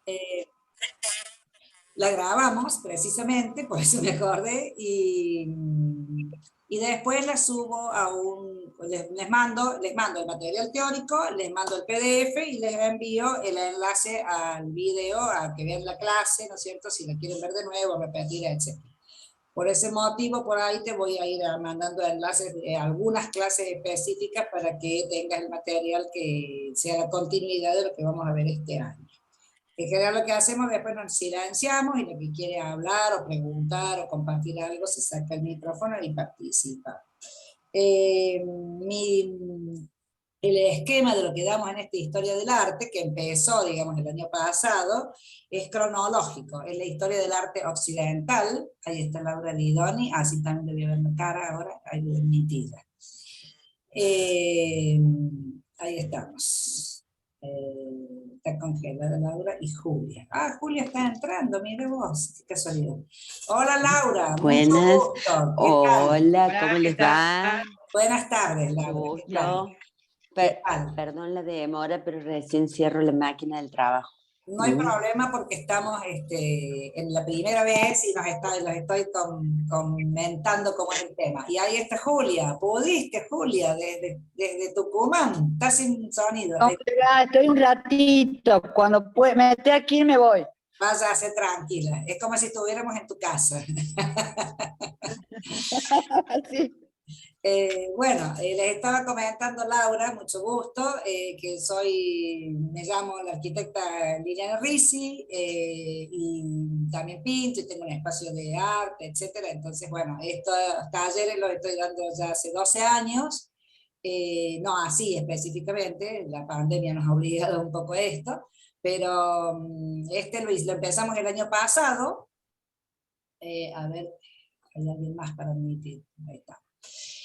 Eh, la grabamos precisamente, por eso me acordé, y después la subo a les mando el material teórico, les mando el PDF y les envío el enlace al video, a que vean la clase, ¿no es cierto?, si la quieren ver de nuevo, repetir, etc. Por ese motivo, por ahí te voy a ir mandando enlaces de algunas clases específicas para que tengas el material que sea la continuidad de lo que vamos a ver este año. En general lo que hacemos, después nos silenciamos y el que quiere hablar o preguntar o compartir algo se saca el micrófono y participa. El esquema de lo que damos en esta historia del arte, que empezó, digamos, el año pasado, es cronológico, es la historia del arte occidental. Ahí está Laura Lidoni, así también le voy a ver la cara ahora, ahí le mi tía. Ahí estamos. Está congelada Laura y Julia. Ah, Julia está entrando, mire vos, qué casualidad. Hola Laura, mucho Buenas, gusto. ¿Qué tal? hola, ¿cómo les va? Buenas tardes, Mucho Laura, ¿qué tal? gusto. ¿Qué tal? Perdón la demora, pero recién cierro la máquina del trabajo. No hay problema porque estamos en la primera vez y los estoy comentando cómo es el tema. Y ahí está Julia. ¿Pudiste, Julia, desde Tucumán? Está sin sonido. No, ya estoy un ratito, cuando me esté aquí me voy. Vaya a ser tranquila. Es como si estuviéramos en tu casa. Sí. Bueno, les estaba comentando, Laura, mucho gusto, que me llamo la arquitecta Liliana Risi, y también pinto y tengo un espacio de arte, etcétera. Entonces, bueno, estos talleres los estoy dando ya hace 12 años, no así específicamente, la pandemia nos ha obligado un poco a esto, pero lo empezamos el año pasado. A ver, hay alguien más para admitir, ahí está.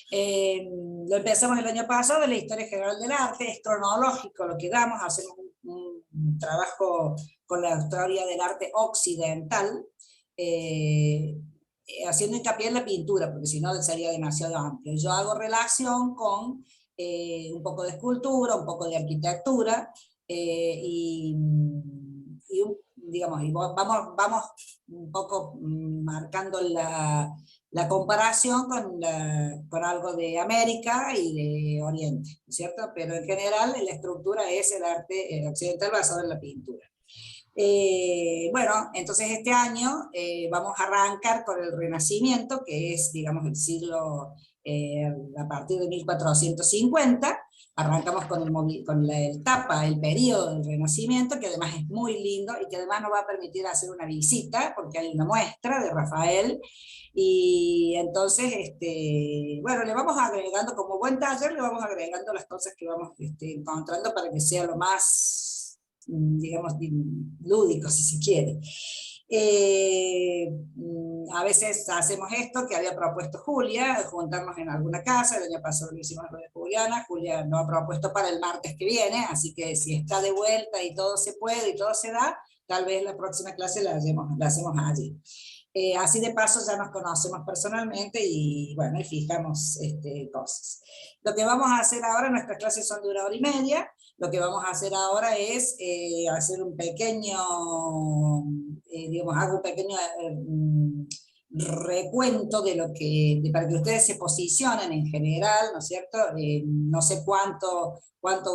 Lo empezamos el año pasado, la historia general del arte, es cronológico lo que damos, hacemos un trabajo con la historia del arte occidental, haciendo hincapié en la pintura, porque si no sería demasiado amplio. Yo hago relación con un poco de escultura, un poco de arquitectura, digamos, y vamos un poco marcando la comparación con algo de América y de Oriente, ¿cierto? Pero en general la estructura es el arte occidental basado en la pintura. Bueno, entonces este año vamos a arrancar con el Renacimiento, que es, digamos, el siglo a partir de 1450. Arrancamos con la etapa, el periodo del Renacimiento, que además es muy lindo y que además nos va a permitir hacer una visita, porque hay una muestra de Rafael, y entonces, bueno, le vamos agregando, como buen taller, le vamos agregando las cosas que vamos encontrando para que sea lo más, digamos, lúdico, si se quiere. A veces hacemos esto que había propuesto Julia, juntarnos en alguna casa. El año pasado lo hicimos lo de Juliana. Julia lo ha propuesto para el martes que viene, así que si está de vuelta y todo se puede y todo se da, tal vez la próxima clase la hacemos allí. Así de paso ya nos conocemos personalmente y bueno, y fijamos cosas. Lo que vamos a hacer ahora, nuestras clases son de 1 hora y media. Lo que vamos a hacer ahora es hacer un pequeño, digamos, hago un pequeño recuento de para que ustedes se posicionen en general, ¿no es cierto? No sé cuánto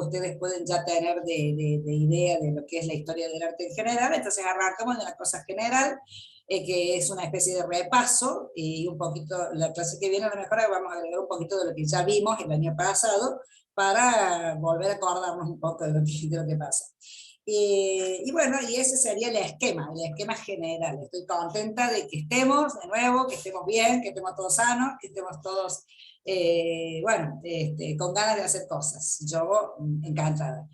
ustedes pueden ya tener de idea de lo que es la historia del arte en general. Entonces arrancamos de una cosa general, que es una especie de repaso, y un poquito, la clase que viene a lo mejor vamos a agregar un poquito de lo que ya vimos el año pasado, para volver a acordarnos un poco de lo que pasa. Y bueno, y ese sería el esquema general. Estoy contenta de que estemos de nuevo, que estemos bien, que estemos todos sanos, que estemos todos, bueno, con ganas de hacer cosas. Yo encantada.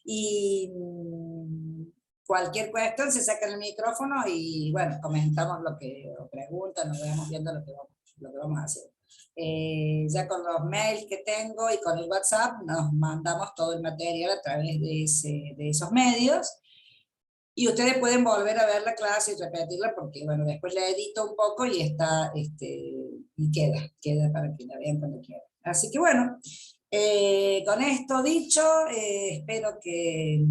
Y cualquier cuestión se saca el micrófono y bueno, comentamos lo que preguntan, nos vamos viendo lo que vamos a hacer. Ya con los mails que tengo y con el WhatsApp nos mandamos todo el material a través de esos medios, y ustedes pueden volver a ver la clase y repetirla, porque bueno, después la edito un poco y está, y queda para que la vean cuando quieran. Así que bueno, con esto dicho, espero que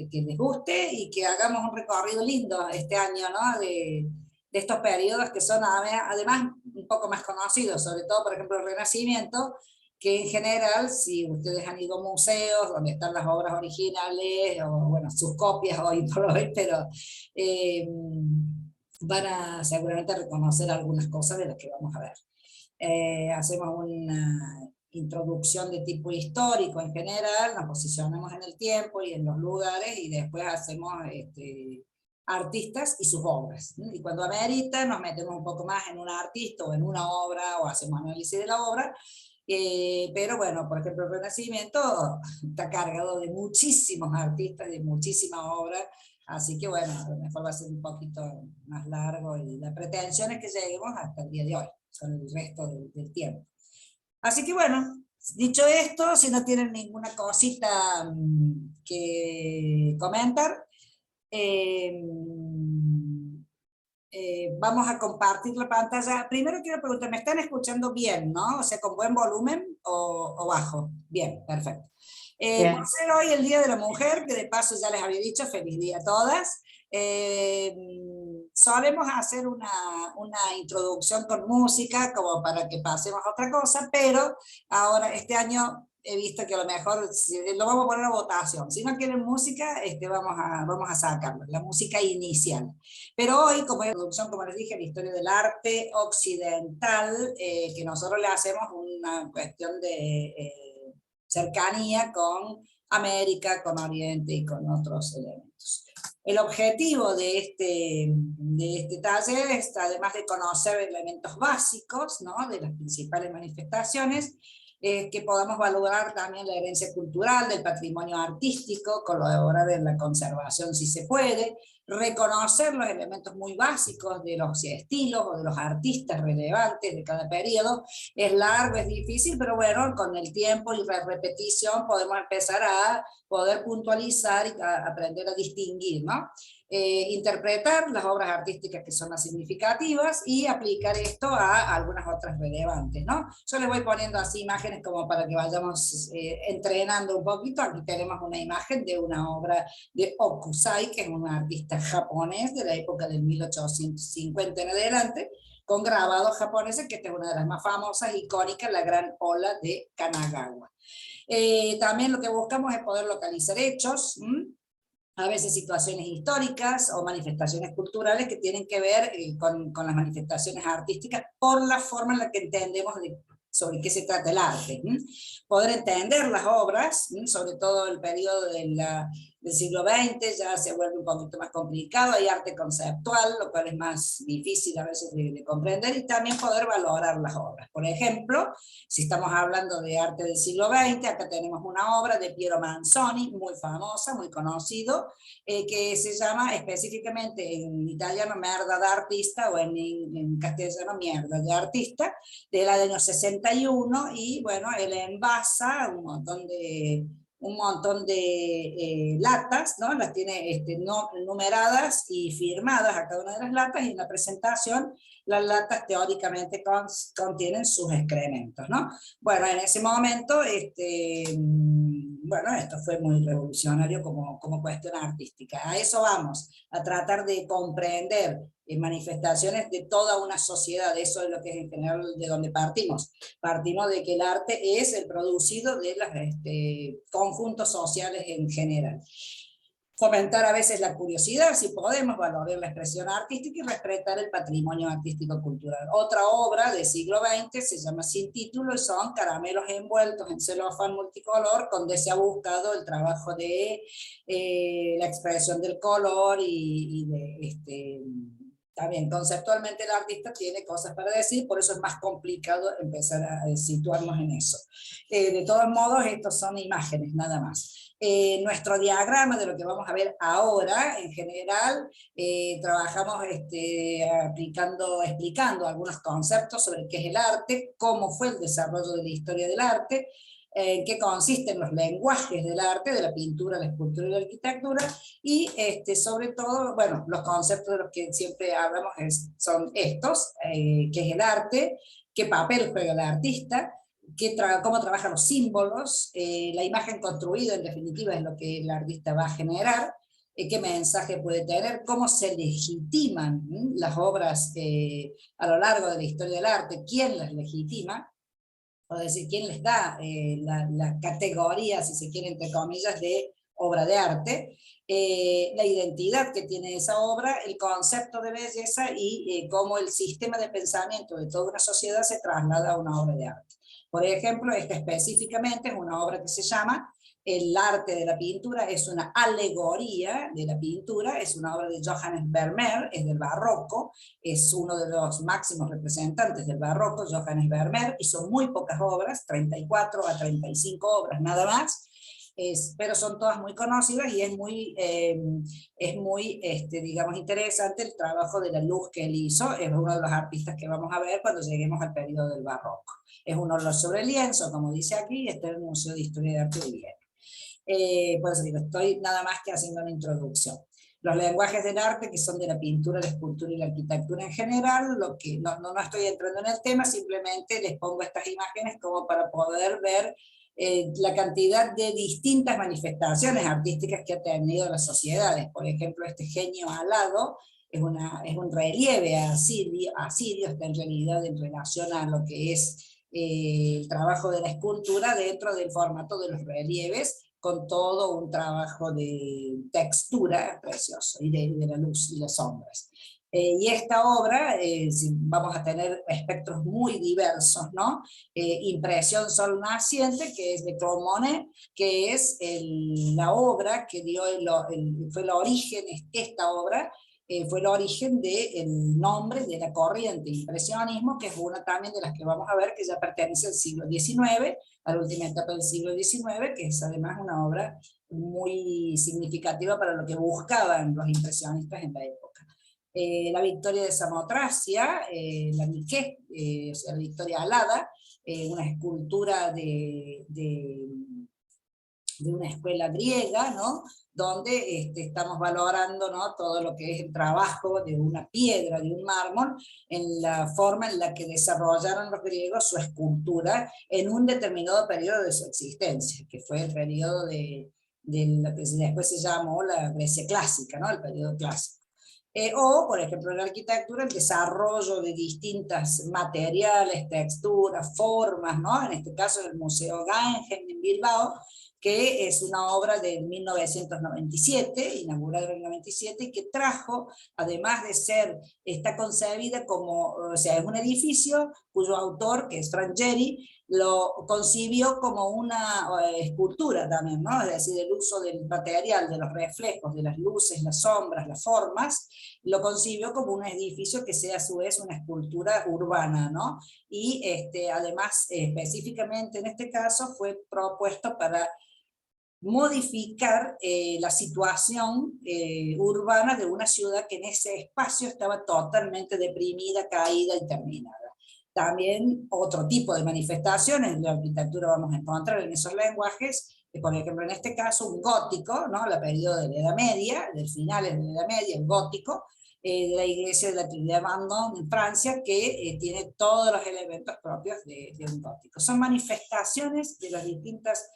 que les guste y que hagamos un recorrido lindo este año, ¿no? De estos periodos que son además un poco más conocidos, sobre todo, por ejemplo, el Renacimiento, que en general, si ustedes han ido a museos donde están las obras originales, o bueno, sus copias hoy por hoy, pero van a seguramente reconocer algunas cosas de las que vamos a ver. Hacemos una introducción de tipo histórico en general, nos posicionamos en el tiempo y en los lugares, y después hacemos artistas y sus obras. Y cuando amerita, nos metemos un poco más en un artista o en una obra, o hacemos análisis de la obra. Pero bueno, por ejemplo, el Renacimiento está cargado de muchísimos artistas, de muchísima obra, así que bueno, a lo mejor va a ser un poquito más largo, y la pretensión es que lleguemos hasta el día de hoy, con el resto del tiempo. Así que bueno, dicho esto, si no tienen ninguna cosita que comentar, vamos a compartir la pantalla. Primero quiero preguntar, ¿me están escuchando bien, no? O sea, ¿con buen volumen o bajo? Bien, perfecto. Por ser hoy el Día de la Mujer, que de paso ya les había dicho, feliz día a todas, solemos hacer una introducción con música, como para que pasemos a otra cosa, pero ahora, este año, he visto que a lo mejor lo vamos a poner a votación. Si no quieren música, vamos a sacarlo, la música inicial. Pero hoy, como introducción, como les dije, la historia del arte occidental, que nosotros le hacemos una cuestión de cercanía con América, con Oriente y con otros elementos. El objetivo de este taller es, además de conocer elementos básicos, ¿no?, de las principales manifestaciones, que podamos valorar también la herencia cultural del patrimonio artístico, colaborar en la conservación si se puede, reconocer los elementos muy básicos de los estilos o de los artistas relevantes de cada periodo. Es largo, es difícil, pero bueno, con el tiempo y la repetición podemos empezar a poder puntualizar y aprender a distinguir, ¿no? Interpretar las obras artísticas que son más significativas y aplicar esto a algunas otras relevantes, ¿no? Yo les voy poniendo así imágenes como para que vayamos entrenando un poquito. Aquí tenemos una imagen de una obra de Hokusai, que es un artista japonés de la época del 1850 en adelante, con grabados japoneses, que esta es una de las más famosas, icónicas, la Gran Ola de Kanagawa. También lo que buscamos es poder localizar hechos, a veces situaciones históricas o manifestaciones culturales que tienen que ver con las manifestaciones artísticas, por la forma en la que entendemos sobre qué se trata el arte. Poder entender las obras, sobre todo el periodo del siglo XX, ya se vuelve un poquito más complicado, hay arte conceptual, lo cual es más difícil a veces de comprender, y también poder valorar las obras. Por ejemplo, si estamos hablando de arte del siglo XX, acá tenemos una obra de Piero Manzoni, muy famosa, muy conocido, que se llama específicamente en italiano Merda d'Artista, o en castellano Mierda de Artista, del año 61, y bueno, él envasa un montón de latas, ¿no? Las tiene numeradas y firmadas a cada una de las latas, y en la presentación las latas teóricamente contienen sus excrementos, ¿no? Bueno, en ese momento, bueno, esto fue muy revolucionario como cuestión artística. A eso vamos, a tratar de comprender manifestaciones de toda una sociedad. Eso es lo que es en general de donde partimos. Partimos de que el arte es el producido de los conjuntos sociales en general. Fomentar a veces la curiosidad, si podemos, valorar la expresión artística y respetar el patrimonio artístico-cultural. Otra obra del siglo XX se llama Sin título, y son caramelos envueltos en celofán multicolor, donde se ha buscado el trabajo de la expresión del color y de también conceptualmente el artista tiene cosas para decir, por eso es más complicado empezar a situarnos en eso. De todos modos, estos son imágenes nada más. Nuestro diagrama de lo que vamos a ver ahora, en general, trabajamos explicando algunos conceptos sobre qué es el arte, cómo fue el desarrollo de la historia del arte, en qué consisten los lenguajes del arte, de la pintura, la escultura y la arquitectura, y sobre todo, bueno, los conceptos de los que siempre hablamos son estos, qué es el arte, qué papel juega el artista, cómo trabaja los símbolos, la imagen construida en definitiva es lo que el artista va a generar, qué mensaje puede tener, cómo se legitiman las obras a lo largo de la historia del arte, quién las legitima, o decir, quién les da la categoría, si se quiere, entre comillas, de obra de arte, la identidad que tiene esa obra, el concepto de belleza y cómo el sistema de pensamiento de toda una sociedad se traslada a una obra de arte. Por ejemplo, esta específicamente es una obra que se llama El arte de la pintura, es una alegoría de la pintura, es una obra de Johannes Vermeer, es del barroco, es uno de los máximos representantes del barroco, Johannes Vermeer, hizo muy pocas obras, 34 a 35 obras nada más, pero son todas muy conocidas y es muy digamos, interesante el trabajo de la luz que él hizo, es uno de los artistas que vamos a ver cuando lleguemos al periodo del barroco. Es un óleo sobre lienzo, como dice aquí, y está en el Museo de Historia de Arte de Viena. Por eso digo, estoy nada más que haciendo una introducción. Los lenguajes del arte, que son de la pintura, la escultura y la arquitectura en general, lo que no estoy entrando en el tema, simplemente les pongo estas imágenes como para poder ver la cantidad de distintas manifestaciones artísticas que ha tenido las sociedades. Por ejemplo, este genio alado es un relieve asirio, está en realidad en relación a lo que es el trabajo de la escultura dentro del formato de los relieves, con todo un trabajo de textura precioso, y de la luz y las sombras. Y esta obra, vamos a tener espectros muy diversos, ¿no? Impresión Sol Naciente, que es de Claude Monet, que es la obra que dio fue el origen, esta obra, fue el origen del nombre de la corriente impresionismo, que es una también de las que vamos a ver que ya pertenece al siglo XIX, a la última etapa del siglo XIX, que es además una obra muy significativa para lo que buscaban los impresionistas en la época. La Victoria de Samotracia, la Nike, o sea, la Victoria alada, una escultura de una escuela griega, ¿no? Donde estamos valorando, ¿no?, todo lo que es el trabajo de una piedra, de un mármol, en la forma en la que desarrollaron los griegos su escultura en un determinado periodo de su existencia, que fue el periodo de lo que después se llamó la Grecia clásica, ¿no?, el periodo clásico. O, por ejemplo, en la arquitectura, el desarrollo de distintas materiales, texturas, formas, ¿no? En este caso el Museo Guggenheim en Bilbao, que es una obra de 1997, inaugurada en el 97, y que trajo, además de ser, está concebida como, o sea, es un edificio cuyo autor, que es Frank Gehry, lo concibió como una escultura también, ¿no? Es decir, el uso del material, de los reflejos, de las luces, las sombras, las formas, lo concibió como un edificio que sea a su vez una escultura urbana, ¿no? Y además, específicamente en este caso, fue propuesto para modificar la situación urbana de una ciudad que en ese espacio estaba totalmente deprimida, caída y terminada. También otro tipo de manifestaciones de la arquitectura vamos a encontrar en esos lenguajes, por ejemplo en este caso un gótico, ¿no?, la periodo de la Edad Media, del finales de la Edad Media, el gótico, de la iglesia de la Trinidad de Vendôme en Francia, que tiene todos los elementos propios de un gótico. Son manifestaciones de las distintas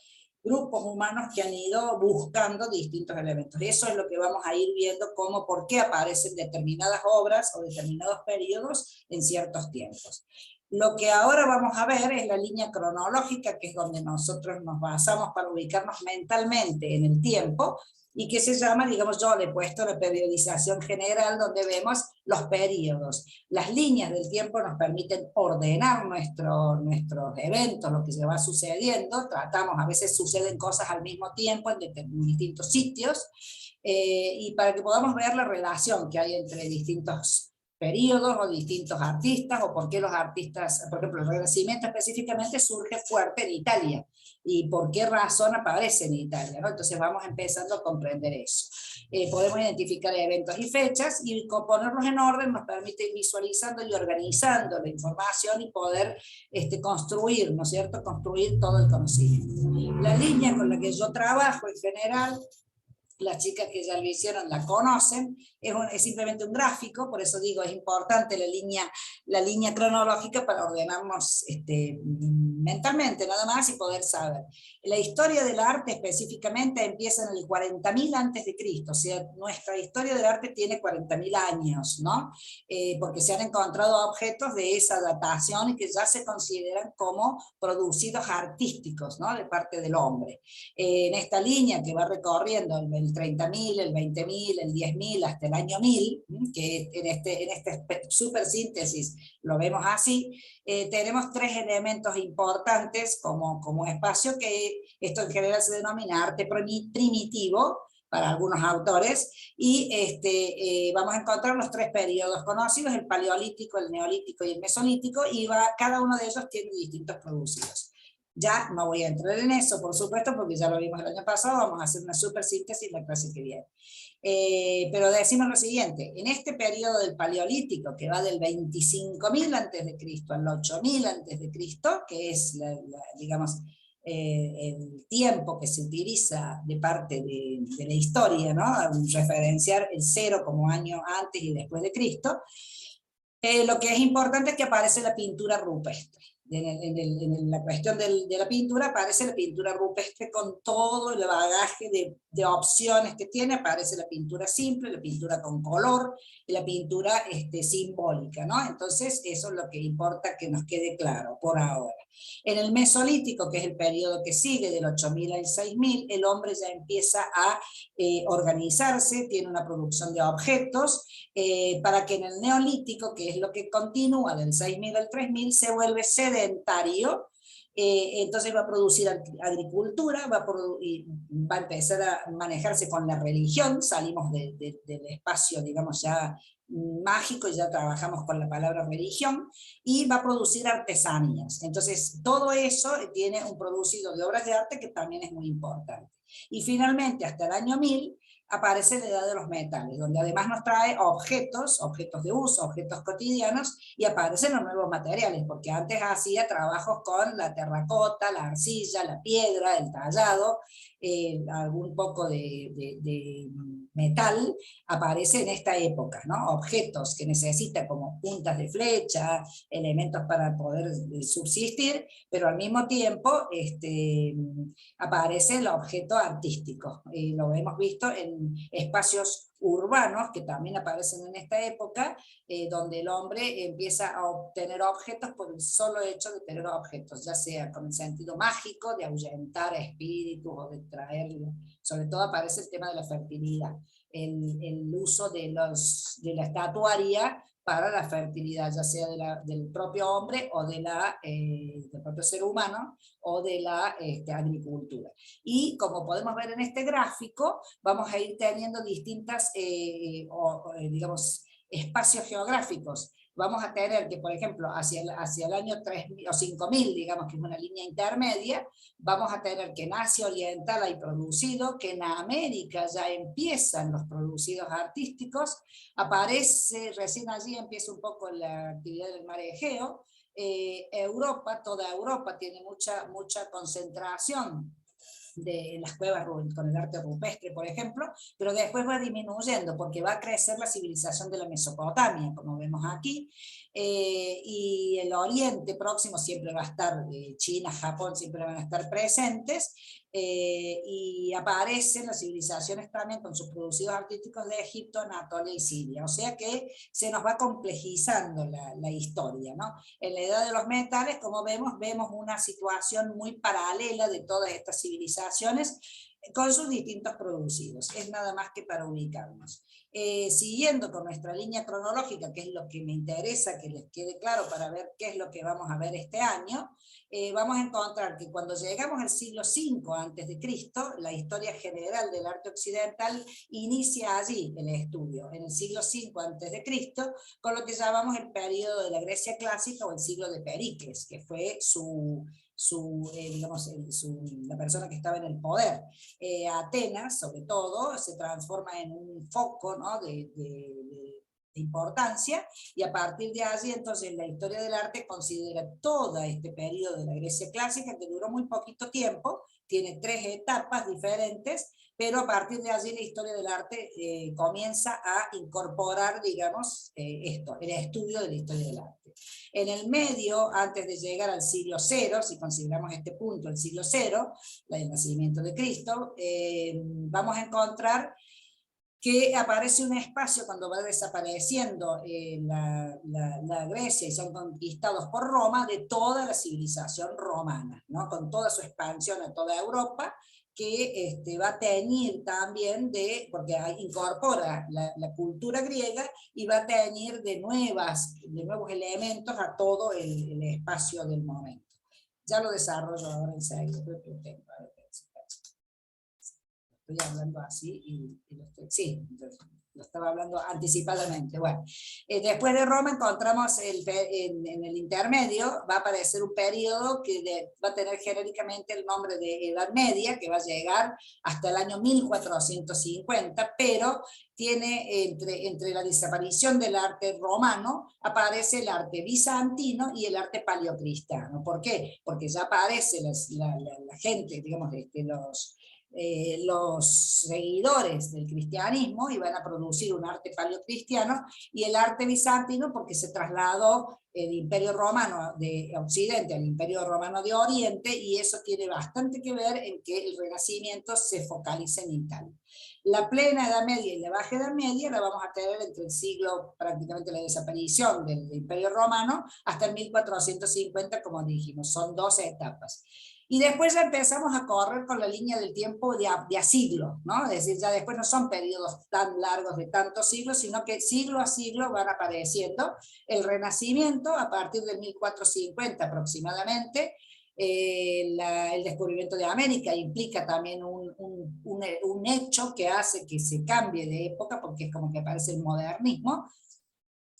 grupos humanos que han ido buscando distintos elementos. Y eso es lo que vamos a ir viendo, cómo, por qué aparecen determinadas obras o determinados periodos en ciertos tiempos. Lo que ahora vamos a ver es la línea cronológica, que es donde nosotros nos basamos para ubicarnos mentalmente en el tiempo, y que se llama, digamos, yo le he puesto la periodización general, donde vemos los periodos. Las líneas del tiempo nos permiten ordenar nuestros eventos, lo que se va sucediendo, a veces suceden cosas al mismo tiempo en distintos sitios, y para que podamos ver la relación que hay entre distintos periodos o distintos artistas, o por qué los artistas, por ejemplo, el Renacimiento específicamente surge fuerte en Italia, y por qué razón aparece en Italia, ¿no? Entonces vamos empezando a comprender eso. Podemos identificar eventos y fechas, y ponerlos en orden nos permite ir visualizando y organizando la información y poder construir, ¿no es cierto?, construir todo el conocimiento. La línea con la que yo trabajo en general, las chicas que ya lo hicieron la conocen, es simplemente un gráfico, por eso digo, es importante la línea cronológica para ordenarnos mentalmente nada más y poder saber. La historia del arte específicamente empieza en el 40.000 antes de Cristo, o sea, nuestra historia del arte tiene 40.000 años, ¿no? Porque se han encontrado objetos de esa datación y que ya se consideran como producidos artísticos, ¿no? De parte del hombre. En esta línea que va recorriendo el 30.000, el 20.000, el 10.000 hasta el año 1000, que en esta super síntesis lo vemos así, tenemos tres elementos importantes como espacio, que esto en general se denomina arte primitivo para algunos autores, y vamos a encontrar los tres periodos conocidos, el paleolítico, el neolítico y el mesolítico, y cada uno de ellos tiene distintos producidos. Ya no voy a entrar en eso, por supuesto, porque ya lo vimos el año pasado, vamos a hacer una super síntesis la clase que viene. Pero decimos lo siguiente, en este periodo del Paleolítico, que va del 25.000 a.C. al 8.000 a.C., que es, digamos, el tiempo que se utiliza de parte de la historia, ¿no? Al referenciar el 0 como año antes y después de Cristo, lo que es importante es que aparece la pintura rupestre. En la cuestión de la pintura aparece la pintura rupestre con todo el bagaje de opciones que tiene. Aparece la pintura simple, la pintura con color, la pintura simbólica, ¿no? Entonces eso es lo que importa que nos quede claro por ahora. En el Mesolítico, que es el periodo que sigue del 8.000 al 6.000, el hombre ya empieza a organizarse, tiene una producción de objetos, para que en el Neolítico, que es lo que continúa del 6.000 al 3.000, se vuelve sedentario. Entonces va a producir agricultura, va a empezar a manejarse con la religión, salimos del espacio, digamos, ya mágico, y ya trabajamos con la palabra religión, y va a producir artesanías. Entonces todo eso tiene un producido de obras de arte que también es muy importante. Y finalmente, hasta el año 1000, aparece la edad de los metales, donde además nos trae objetos de uso, objetos cotidianos, y aparecen los nuevos materiales, porque antes hacía trabajos con la terracota, la arcilla, la piedra, el tallado, algún poco de metal, aparece en esta época, ¿no? Objetos que necesitan como puntas de flecha, elementos para poder subsistir, pero al mismo tiempo aparece el objeto artístico. Lo hemos visto en espacios urbanos que también aparecen en esta época, donde el hombre empieza a obtener objetos por el solo hecho de tener objetos, ya sea con el sentido mágico de ahuyentar a espíritus o de traerlos. Sobre todo aparece el tema de la fertilidad, el uso de la estatuaria para la fertilidad, ya sea del propio hombre o del propio ser humano, o de la agricultura. Y como podemos ver en este gráfico, vamos a ir teniendo distintas, digamos, espacios geográficos. Vamos a tener que, por ejemplo, hacia el año 3000 o 5000, digamos que es una línea intermedia, vamos a tener que en Asia Oriental hay producido, que en América ya empiezan los producidos artísticos, aparece, recién allí empieza un poco la actividad del mar Egeo. Europa, toda Europa tiene mucha concentración de las cuevas con el arte rupestre, por ejemplo, pero después va disminuyendo porque va a crecer la civilización de la Mesopotamia, como vemos aquí, y el Oriente Próximo siempre va a estar, China, Japón siempre van a estar presentes, y aparecen las civilizaciones también con sus producidos artísticos de Egipto, Anatolia y Siria, o sea que se nos va complejizando la historia, ¿no? En la edad de los metales, como vemos una situación muy paralela de todas estas civilizaciones con sus distintos producidos, es nada más que para ubicarnos. Siguiendo con nuestra línea cronológica, que es lo que me interesa que les quede claro para ver qué es lo que vamos a ver este año, vamos a encontrar que cuando llegamos al siglo V a.C., la historia general del arte occidental inicia allí el estudio, en el siglo V a.C., con lo que llamamos el periodo de la Grecia clásica o el siglo de Pericles, que fue la persona que estaba en el poder. Atenas, sobre todo, se transforma en un foco, ¿no?, de importancia, y a partir de allí entonces la historia del arte considera todo este periodo de la Grecia clásica, que duró muy poquito tiempo, tiene 3 etapas diferentes, pero a partir de allí la historia del arte comienza a incorporar, digamos, esto, el estudio de la historia del arte. En el medio, antes de llegar al siglo cero, si consideramos este punto el siglo cero, el nacimiento de Cristo, vamos a encontrar que aparece un espacio cuando va desapareciendo la Grecia y son conquistados por Roma, de toda la civilización romana, ¿no? Con toda su expansión a toda Europa, que va a teñir también porque incorpora la cultura griega y va a teñir de nuevos elementos a todo el espacio del momento. Ya lo desarrollo ahora enseguida, creo que tengo, a ver, estoy hablando así y lo estoy, sí, entonces, lo estaba hablando anticipadamente. Bueno, después de Roma encontramos en el intermedio, va a aparecer un periodo que va a tener genéricamente el nombre de Edad Media, que va a llegar hasta el año 1450, pero tiene entre la desaparición del arte romano, aparece el arte bizantino y el arte paleocristiano. ¿Por qué? Porque ya aparece la gente, digamos, los seguidores del cristianismo y van a producir un arte paleocristiano, y el arte bizantino porque se trasladó el Imperio Romano de Occidente al Imperio Romano de Oriente, y eso tiene bastante que ver en que el Renacimiento se focaliza en Italia. La plena Edad Media y la Baja Edad Media la vamos a tener entre el siglo, prácticamente la desaparición del Imperio Romano, hasta el 1450, como dijimos, son 12 etapas. Y después ya empezamos a correr con la línea del tiempo de a siglo, ¿no? Es decir, ya después no son periodos tan largos de tantos siglos, sino que siglo a siglo van apareciendo. El Renacimiento, a partir del 1450 aproximadamente, el descubrimiento de América implica también un hecho que hace que se cambie de época, porque es como que aparece el modernismo,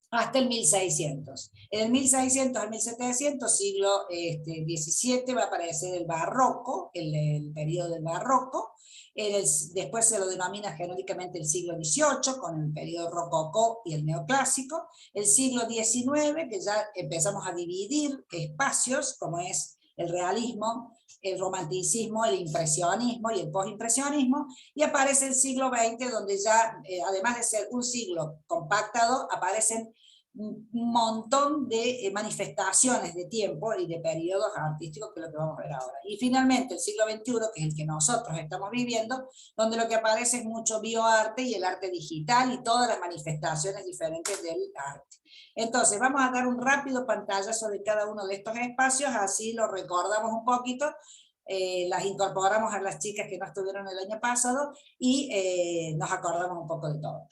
hasta el 1600. En el 1600 al 1700, siglo XVII, va a aparecer el barroco, el periodo del barroco. Después se lo denomina genéricamente el siglo XVIII, con el periodo rococó y el neoclásico. El siglo XIX, que ya empezamos a dividir espacios, como es el realismo, el romanticismo, el impresionismo y el postimpresionismo, y aparece el siglo XX, donde ya, además de ser un siglo compactado, aparecen un montón de manifestaciones de tiempo y de periodos artísticos, que es lo que vamos a ver ahora. Y finalmente el siglo XXI, que es el que nosotros estamos viviendo, donde lo que aparece es mucho bioarte y el arte digital y todas las manifestaciones diferentes del arte. Entonces vamos a dar un rápido pantallazo de cada uno de estos espacios, así lo recordamos un poquito. Las incorporamos a las chicas que no estuvieron el año pasado y nos acordamos un poco de todo.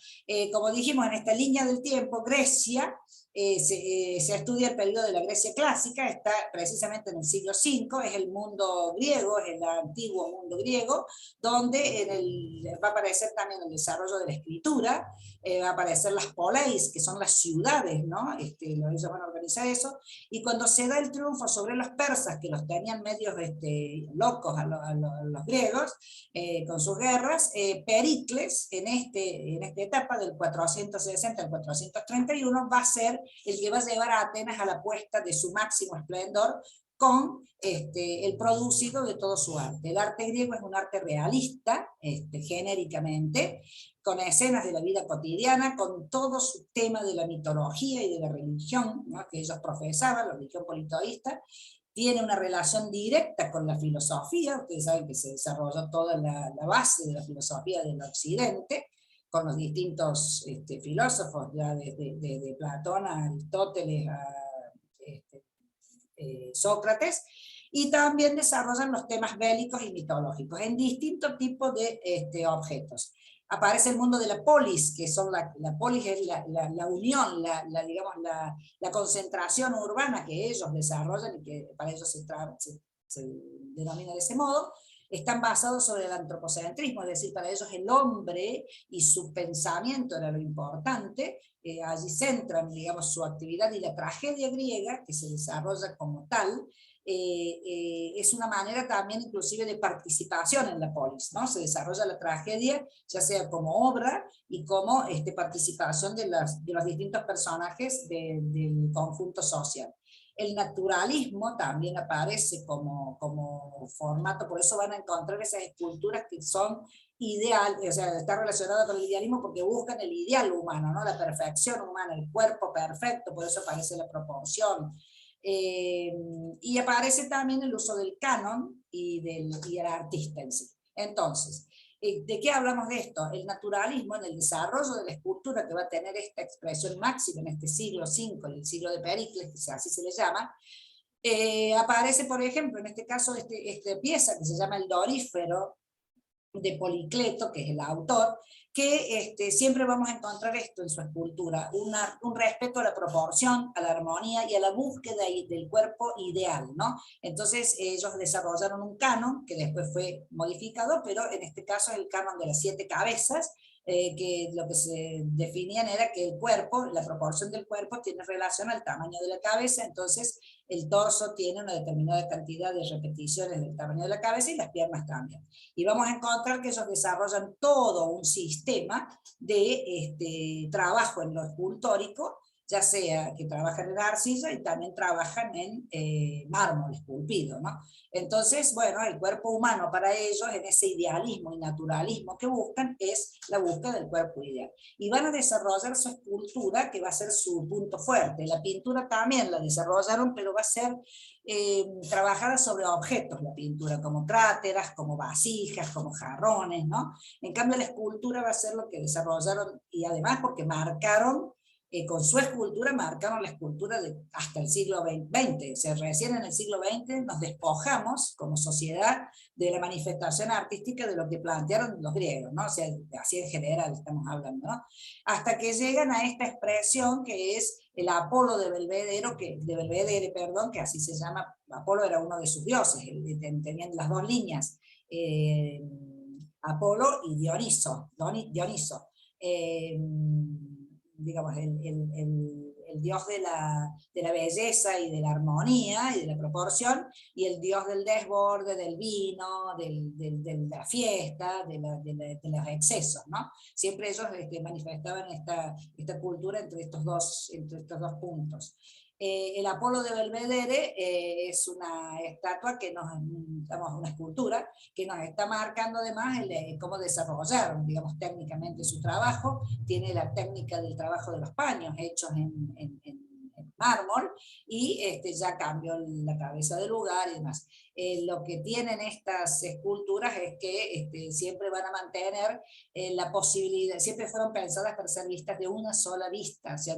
Como dijimos, en esta línea del tiempo, Grecia, se estudia el periodo de la Grecia clásica, está precisamente en el siglo V, es el mundo griego, es el antiguo mundo griego, donde va a aparecer también el desarrollo de la escritura, va a aparecer las poleis, que son las ciudades, ¿no? Ellos van a organizar eso, y cuando se da el triunfo sobre los persas, que los tenían medios locos a los griegos, con sus guerras, Pericles, en esta etapa del 460 al 431, va a ser el que va a llevar a Atenas a la puesta de su máximo esplendor, con el producido de todo su arte. El arte griego es un arte realista, genéricamente, con escenas de la vida cotidiana, con todo su tema de la mitología y de la religión, ¿no?, que ellos profesaban, la religión politeísta. Tiene una relación directa con la filosofía, ustedes saben que se desarrolló toda la base de la filosofía del Occidente, con los distintos filósofos, ya desde Platón a Aristóteles a Sócrates, y también desarrollan los temas bélicos y mitológicos en distintos tipos de objetos. Aparece el mundo de la polis, que son la polis es la unión, digamos, la concentración urbana que ellos desarrollan y que para ellos se denomina de ese modo. Están basados sobre el antropocentrismo, es decir, para ellos el hombre y su pensamiento era lo importante. Allí centran, digamos, su actividad, y la tragedia griega, que se desarrolla como tal, es una manera también inclusive de participación en la polis, ¿no? Se desarrolla la tragedia ya sea como obra y como participación de los distintos personajes del conjunto social. El naturalismo también aparece como formato, por eso van a encontrar esas esculturas que son ideal, o sea, está relacionado con el idealismo porque buscan el ideal humano, ¿no? La perfección humana, el cuerpo perfecto, por eso aparece la proporción. Y aparece también el uso del canon y del artista en sí. Entonces, ¿de qué hablamos de esto? El naturalismo en el desarrollo de la escultura que va a tener esta expresión máxima en este siglo V, el siglo de Pericles, que así se le llama, aparece, por ejemplo, en este caso, esta pieza que se llama el Dorífero, de Policleto, que es el autor, que siempre vamos a encontrar esto en su escultura, un respeto a la proporción, a la armonía y a la búsqueda del cuerpo ideal, ¿no? Entonces ellos desarrollaron un canon, que después fue modificado, pero en este caso es el canon de las 7 cabezas, que lo que se definían era que el cuerpo, la proporción del cuerpo tiene relación al tamaño de la cabeza, entonces el torso tiene una determinada cantidad de repeticiones del tamaño de la cabeza y las piernas también. Y vamos a encontrar que ellos desarrollan todo un sistema de trabajo en lo escultórico, ya sea que trabajan en arcilla y también trabajan en mármol esculpido, ¿no? Entonces, bueno, el cuerpo humano para ellos, en ese idealismo y naturalismo que buscan, es la búsqueda del cuerpo ideal. Y van a desarrollar su escultura, que va a ser su punto fuerte. La pintura también la desarrollaron, pero va a ser trabajada sobre objetos, la pintura, como cráteras, como vasijas, como jarrones, ¿no? En cambio, la escultura va a ser lo que desarrollaron, y además porque marcaron, con su escultura marcaron la escultura hasta el siglo XX. O sea, recién en el siglo XX nos despojamos como sociedad de la manifestación artística de lo que plantearon los griegos, ¿no? O sea, así en general estamos hablando, ¿no? Hasta que llegan a esta expresión que es el Apolo de Belvedere, que así se llama. Apolo era uno de sus dioses, tenían las dos líneas, Apolo y Dioniso. Digamos, el dios de la belleza y de la armonía y de la proporción, y el dios del desborde, del vino, de la fiesta, de los excesos, ¿no? Siempre ellos manifestaban esta cultura entre estos dos puntos. El Apolo de Belvedere es una estatua que una escultura que nos está marcando además cómo desarrollaron, digamos, técnicamente su trabajo. Tiene la técnica del trabajo de los paños hechos en mármol, y ya cambió la cabeza del lugar y demás. Lo que tienen estas esculturas es que siempre van a mantener la posibilidad, siempre fueron pensadas para ser vistas de una sola vista, o sea,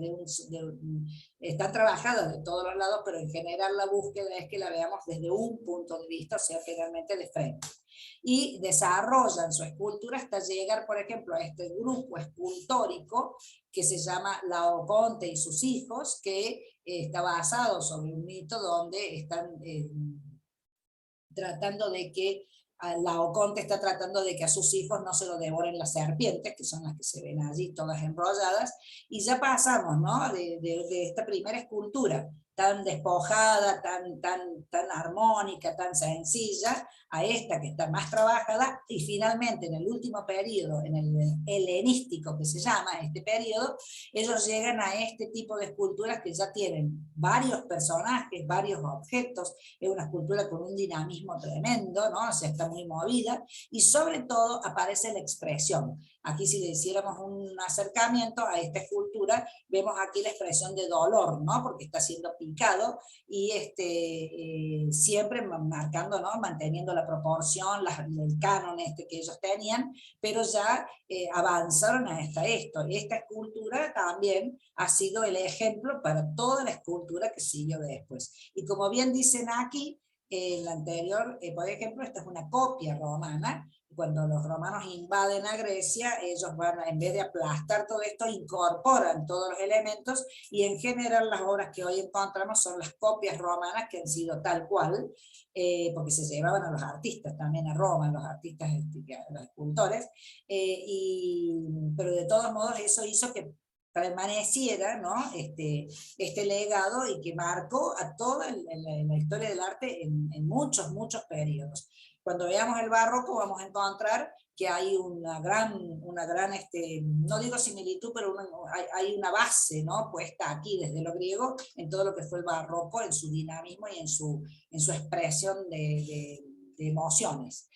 están trabajadas de todos los lados, pero en general la búsqueda es que la veamos desde un punto de vista, o sea, generalmente de frente. Y desarrollan su escultura hasta llegar, por ejemplo, a este grupo escultórico que se llama Laoconte y sus hijos, que está basado sobre un mito donde están tratando de que Laoconte está tratando de que a sus hijos no se lo devoren las serpientes, que son las que se ven allí todas enrolladas, y ya pasamos, ¿no? de esta primera escultura tan despojada, tan armónica, tan sencilla, a esta que está más trabajada, y finalmente en el último periodo, en el helenístico que se llama este periodo, ellos llegan a este tipo de esculturas que ya tienen varios personajes, varios objetos, es una escultura con un dinamismo tremendo, ¿no? O sea, está muy movida, y sobre todo aparece la expresión. Aquí si le hiciéramos un acercamiento a esta escultura, vemos aquí la expresión de dolor, ¿no? Porque está siendo picado, y siempre marcando, ¿no? Manteniendo la proporción, el canon que ellos tenían, pero ya avanzaron hasta esto. Esta escultura también ha sido el ejemplo para toda la escultura que siguió después. Y como bien dicen aquí, la anterior, por ejemplo, esta es una copia romana. Cuando los romanos invaden a Grecia, ellos van, en vez de aplastar todo esto, incorporan todos los elementos, y en general las obras que hoy encontramos son las copias romanas que han sido tal cual, porque se llevaban a los artistas también a Roma, los artistas, los escultores, pero de todos modos eso hizo que permaneciera, ¿no? este legado, y que marcó a toda la historia del arte en muchos periodos. Cuando veamos el barroco vamos a encontrar que hay una gran no digo similitud, pero hay una base, ¿no? Puesta aquí desde lo griego en todo lo que fue el barroco, en su dinamismo y en su expresión de emociones.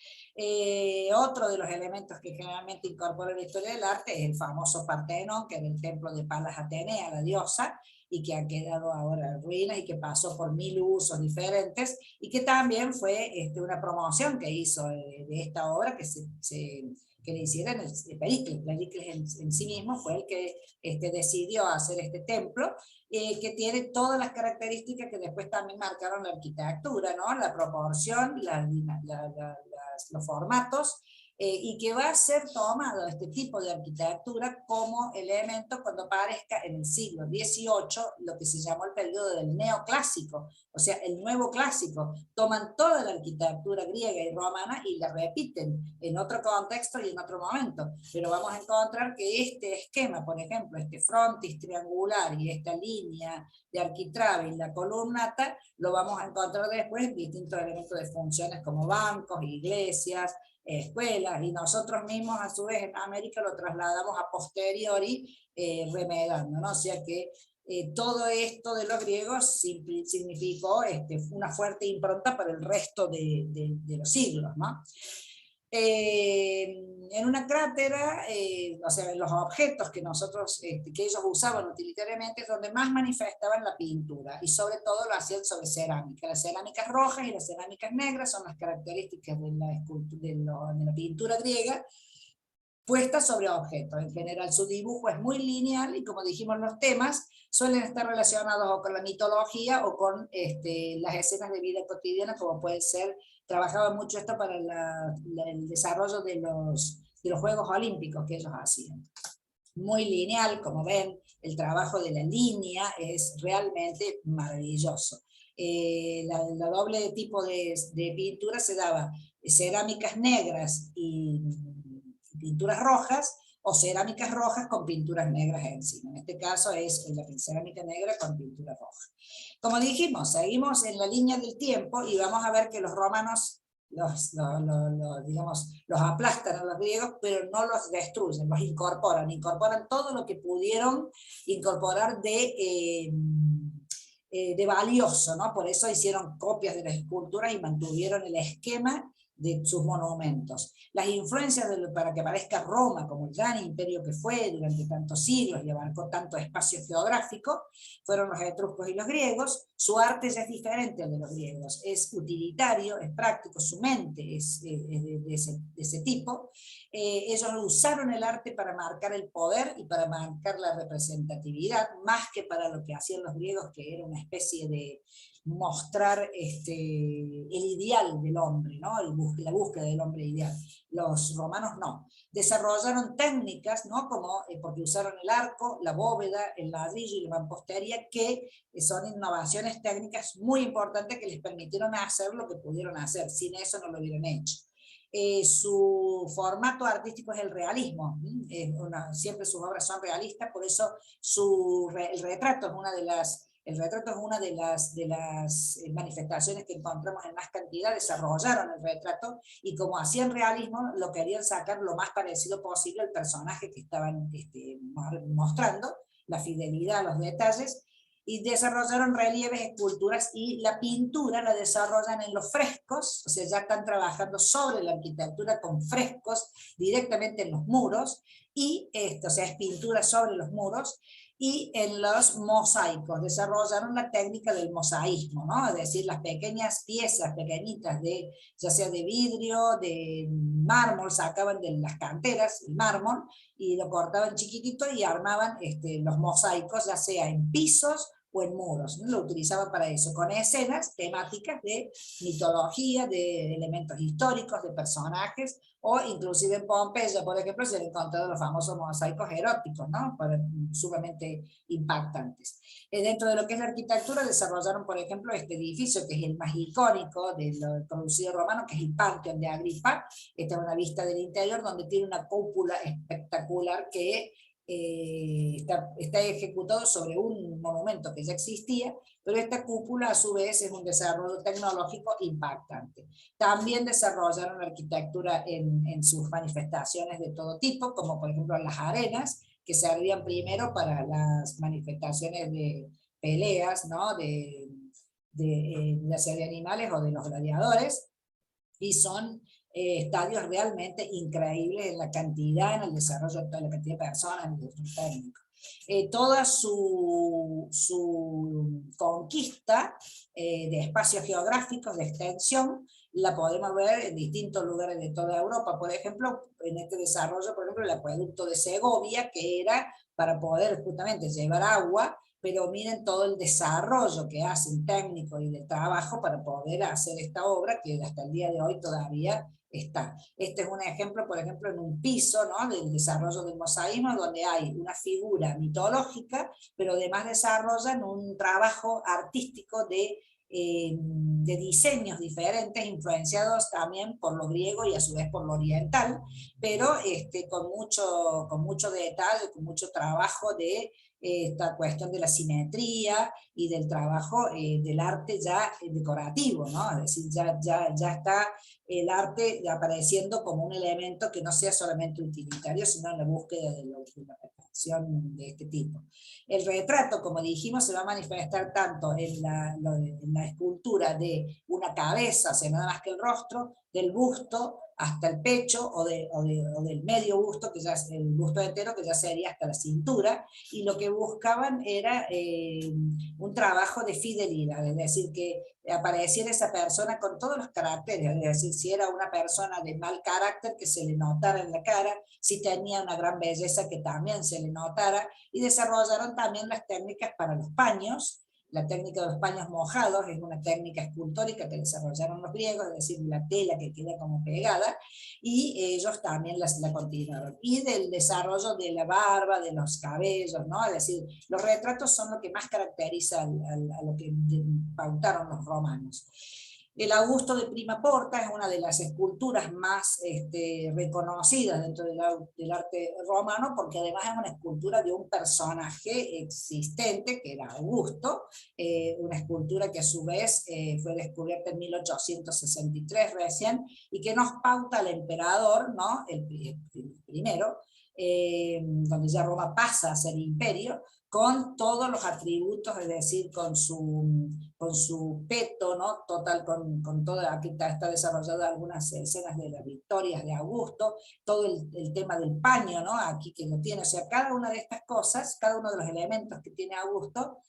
Otro de los elementos que generalmente incorpora la historia del arte es el famoso Partenón, que era el templo de Palas Atenea, la diosa, y que ha quedado ahora en ruinas y que pasó por 1000 usos diferentes, y que también fue una promoción que hizo de esta obra que le hicieron Pericles. Pericles en sí mismo fue el que decidió hacer este templo, que tiene todas las características que después también marcaron la arquitectura, ¿no? La proporción, los formatos, y que va a ser tomado este tipo de arquitectura como elemento cuando aparezca en el siglo XVIII lo que se llamó el periodo del neoclásico, o sea, el nuevo clásico. Toman toda la arquitectura griega y romana y la repiten en otro contexto y en otro momento, pero vamos a encontrar que este esquema, por ejemplo, este frontis triangular y esta línea de arquitrabe y la columnata, lo vamos a encontrar después en distintos elementos de funciones como bancos, iglesias, escuelas, y nosotros mismos a su vez en América lo trasladamos a posteriori, remedando, ¿no? O sea que todo esto de los griegos significó una fuerte impronta para el resto de los siglos, ¿no? En una crátera, o sea, los objetos que que ellos usaban utilitariamente es donde más manifestaban la pintura, y sobre todo lo hacían sobre cerámica. Las cerámicas rojas y las cerámicas negras son las características de la pintura griega, puestas sobre objetos. En general su dibujo es muy lineal, y como dijimos, los temas suelen estar relacionados o con la mitología o con las escenas de vida cotidiana, como puede ser, trabajaba mucho esto para el desarrollo de los Juegos Olímpicos que ellos hacían. Muy lineal, como ven, el trabajo de la línea es realmente maravilloso. La doble tipo de pintura se daba cerámicas negras y pinturas rojas, o cerámicas rojas con pinturas negras encima. En este caso es la cerámica negra con pintura roja. Como dijimos, seguimos en la línea del tiempo y vamos a ver que los romanos digamos, los aplastan a los griegos, pero no los destruyen, los incorporan todo lo que pudieron incorporar de valioso, ¿no? Por eso hicieron copias de las esculturas y mantuvieron el esquema de sus monumentos. Las influencias para que parezca Roma como el gran imperio que fue durante tantos siglos y abarcó tanto espacio geográfico, fueron los etruscos y los griegos. Su arte ya es diferente al de los griegos, es utilitario, es práctico, su mente es de ese tipo. Ellos usaron el arte para marcar el poder y para marcar la representatividad, más que para lo que hacían los griegos, que era una especie de mostrar el ideal del hombre, ¿no? La búsqueda del hombre ideal. Los romanos no. Desarrollaron técnicas, ¿no? Como, porque usaron el arco, la bóveda, el ladrillo y la mampostería, que son innovaciones técnicas muy importantes que les permitieron hacer lo que pudieron hacer. Sin eso no lo hubieran hecho. Su formato artístico es el realismo. Siempre sus obras son realistas, por eso el retrato es una de las manifestaciones que encontramos en más cantidad. Desarrollaron el retrato, y como hacían realismo, lo querían sacar lo más parecido posible al personaje que estaban mostrando, la fidelidad a los detalles, y desarrollaron relieves, esculturas, y la pintura la desarrollan en los frescos, o sea, ya están trabajando sobre la arquitectura con frescos directamente en los muros, y o sea, es pintura sobre los muros. Y en los mosaicos desarrollaron la técnica del mosaísmo, ¿no? Es decir, las pequeñas piezas pequeñitas, ya sea de vidrio, de mármol, sacaban de las canteras el mármol y lo cortaban chiquitito y armaban los mosaicos, ya sea en pisos o en muros, ¿no? Lo utilizaban para eso, con escenas temáticas de mitología, de elementos históricos, de personajes, o inclusive en Pompeya, por ejemplo, se han encontrado los famosos mosaicos eróticos, ¿no? Sumamente impactantes. Dentro de lo que es la arquitectura, desarrollaron, por ejemplo, este edificio, que es el más icónico del producido romano, que es el Panteón de Agripa. Esta es una vista del interior, donde tiene una cúpula espectacular que está ejecutado sobre un monumento que ya existía, pero esta cúpula a su vez es un desarrollo tecnológico impactante. También desarrollaron arquitectura en sus manifestaciones de todo tipo, como por ejemplo las arenas, que servían primero para las manifestaciones de peleas, ¿no? ya sea de animales o de los gladiadores, y son estadios realmente increíbles en la cantidad, en el desarrollo de toda la cantidad de personas, en el técnico. Toda su conquista de espacios geográficos de extensión la podemos ver en distintos lugares de toda Europa. Por ejemplo, en este desarrollo, por ejemplo, el acueducto de Segovia, que era para poder justamente llevar agua, pero miren todo el desarrollo que hacen técnico y de trabajo para poder hacer esta obra que hasta el día de hoy todavía está. Este es un ejemplo, por ejemplo, en un piso, ¿no?, del desarrollo del mosaísmo, donde hay una figura mitológica, pero además desarrollan un trabajo artístico de diseños diferentes, influenciados también por lo griego y a su vez por lo oriental, pero con mucho detalle, con mucho trabajo de esta cuestión de la simetría y del trabajo del arte ya decorativo, ¿no? Es decir, ya está el arte apareciendo como un elemento que no sea solamente utilitario, sino en la búsqueda de una perfección de este tipo. El retrato, como dijimos, se va a manifestar tanto en la escultura de una cabeza, o sea, nada más que el rostro, del busto hasta el pecho, o del medio busto, que ya es el busto entero, que ya sería hasta la cintura, y lo que buscaban era un trabajo de fidelidad, es decir, que apareciera esa persona con todos los caracteres, es decir, si era una persona de mal carácter, que se le notara en la cara, si tenía una gran belleza, que también se le notara, y desarrollaron también las técnicas para los paños. La técnica de los paños mojados es una técnica escultórica que desarrollaron los griegos, es decir, la tela que queda como pegada, y ellos también la continuaron. Y del desarrollo de la barba, de los cabellos, ¿no? Es decir, los retratos son lo que más caracteriza a lo que pautaron los romanos. El Augusto de Prima Porta es una de las esculturas más reconocidas dentro del arte romano, porque además es una escultura de un personaje existente, que era Augusto, una escultura que a su vez fue descubierta en 1863 recién, y que nos pauta al emperador, ¿no?, el primero, donde ya Roma pasa a ser imperio, con todos los atributos, es decir, con su peto, ¿no?, total, con todo, aquí está desarrollado algunas escenas de las victorias de Augusto, todo el tema del paño, ¿no?, aquí que lo tiene, o sea, cada una de estas cosas, cada uno de los elementos que tiene Augusto,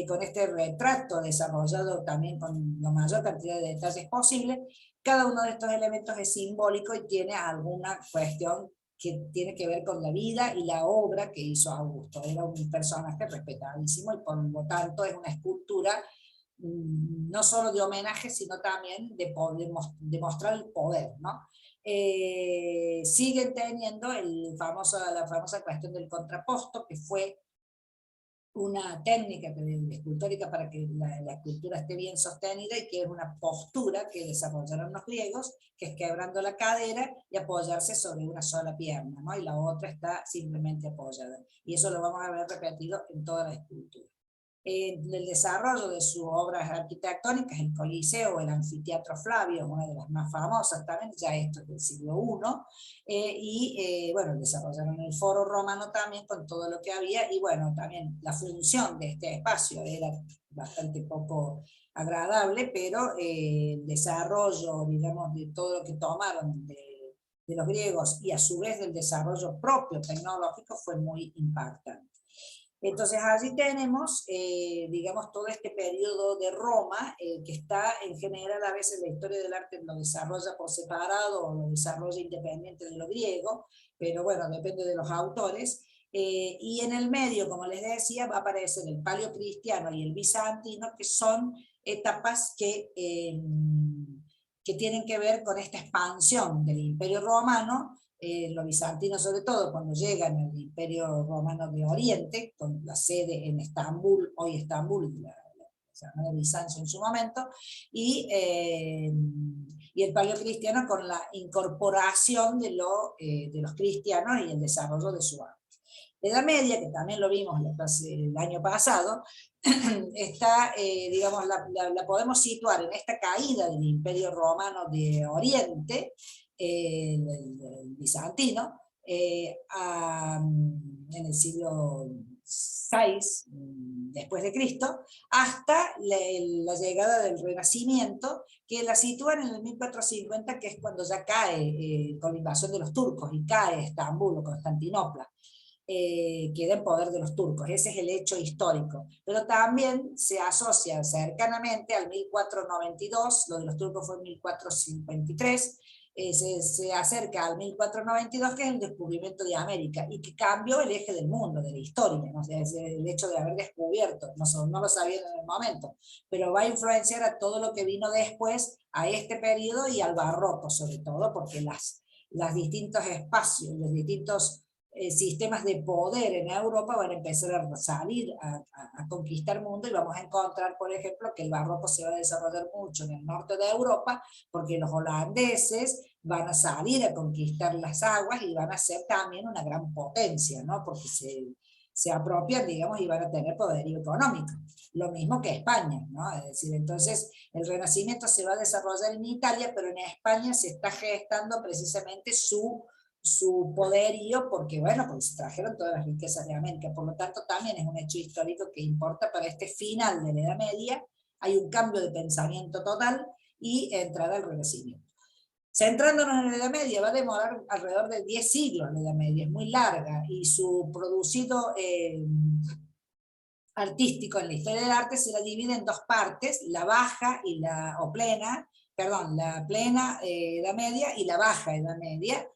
con este retrato desarrollado también con la mayor cantidad de detalles posible, cada uno de estos elementos es simbólico y tiene alguna cuestión que tiene que ver con la vida y la obra que hizo Augusto. Era un personaje respetadísimo y por lo tanto es una escultura no solo de homenaje, sino también de mostrar el poder, ¿no? Siguen teniendo la famosa cuestión del contraposto, que fue una técnica escultórica para que la escultura esté bien sostenida, y que es una postura que desarrollaron los griegos, que es quebrando la cadera y apoyarse sobre una sola pierna, ¿no?, y la otra está simplemente apoyada. Y eso lo vamos a ver repetido en toda la escultura. En el desarrollo de sus obras arquitectónicas, el Coliseo o el Anfiteatro Flavio, una de las más famosas también, ya esto es del siglo I, bueno, desarrollaron el Foro Romano también con todo lo que había, y bueno, también la función de este espacio era bastante poco agradable, pero el desarrollo, digamos, de todo lo que tomaron de los griegos, y a su vez del desarrollo propio tecnológico, fue muy impactante. Entonces allí tenemos, digamos, todo este periodo de Roma, que está en general, a veces la historia del arte lo desarrolla por separado o lo desarrolla independiente de lo griego, pero bueno, depende de los autores. Y en el medio, como les decía, va a aparecer el paleocristiano y el bizantino, que son etapas que tienen que ver con esta expansión del Imperio Romano. Los bizantinos, sobre todo cuando llegan al Imperio Romano de Oriente, con la sede en Estambul, hoy Estambul, se llamaba Bizancio en su momento, y el paleocristiano con la incorporación de los cristianos y el desarrollo de su arte. La Edad Media, que también lo vimos el año pasado, está, digamos, la podemos situar en esta caída del Imperio Romano de Oriente, el bizantino, en el siglo 6 después de Cristo, hasta la llegada del Renacimiento, que la sitúan en el 1450, que es cuando ya cae con la invasión de los turcos, y cae Estambul o Constantinopla. Queda en poder de los turcos, ese es el hecho histórico, pero también se asocia cercanamente al 1492, lo de los turcos fue en 1453, se acerca al 1492, que es el descubrimiento de América, y que cambió el eje del mundo, de la historia, ¿no? O sea, es el hecho de haber descubierto, no lo sabían en el momento, pero va a influenciar a todo lo que vino después, a este periodo y al barroco sobre todo, porque los distintos espacios, los distintos sistemas de poder en Europa van a empezar a salir a conquistar mundo, y vamos a encontrar, por ejemplo, que el barroco se va a desarrollar mucho en el norte de Europa, porque los holandeses van a salir a conquistar las aguas y van a ser también una gran potencia, ¿no? Porque se apropian, digamos, y van a tener poderío económico. Lo mismo que España, ¿no? Es decir, entonces el Renacimiento se va a desarrollar en Italia, pero en España se está gestando precisamente su poderío, porque bueno, pues se trajeron todas las riquezas de América, por lo tanto también es un hecho histórico que importa para este final de la Edad Media. Hay un cambio de pensamiento total y entrada al Renacimiento. Centrándonos en la Edad Media, va a demorar alrededor de 10 siglos la Edad Media, es muy larga, y su producido artístico en la historia del arte se la divide en dos partes, la baja y la plena Edad Media y la baja Edad Media,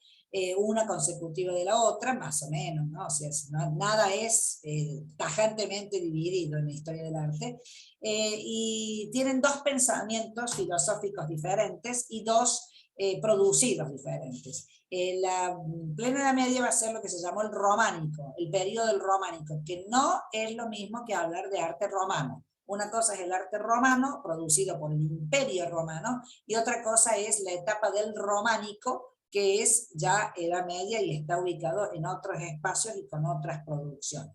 una consecutiva de la otra, más o menos, ¿no? O sea, nada es tajantemente dividido en la historia del arte, y tienen dos pensamientos filosóficos diferentes y dos producidos diferentes. La plena Edad Media va a ser lo que se llamó el románico, el periodo del románico, que no es lo mismo que hablar de arte romano. Una cosa es el arte romano, producido por el Imperio Romano, y otra cosa es la etapa del románico, que es ya Edad Media y está ubicado en otros espacios y con otras producciones.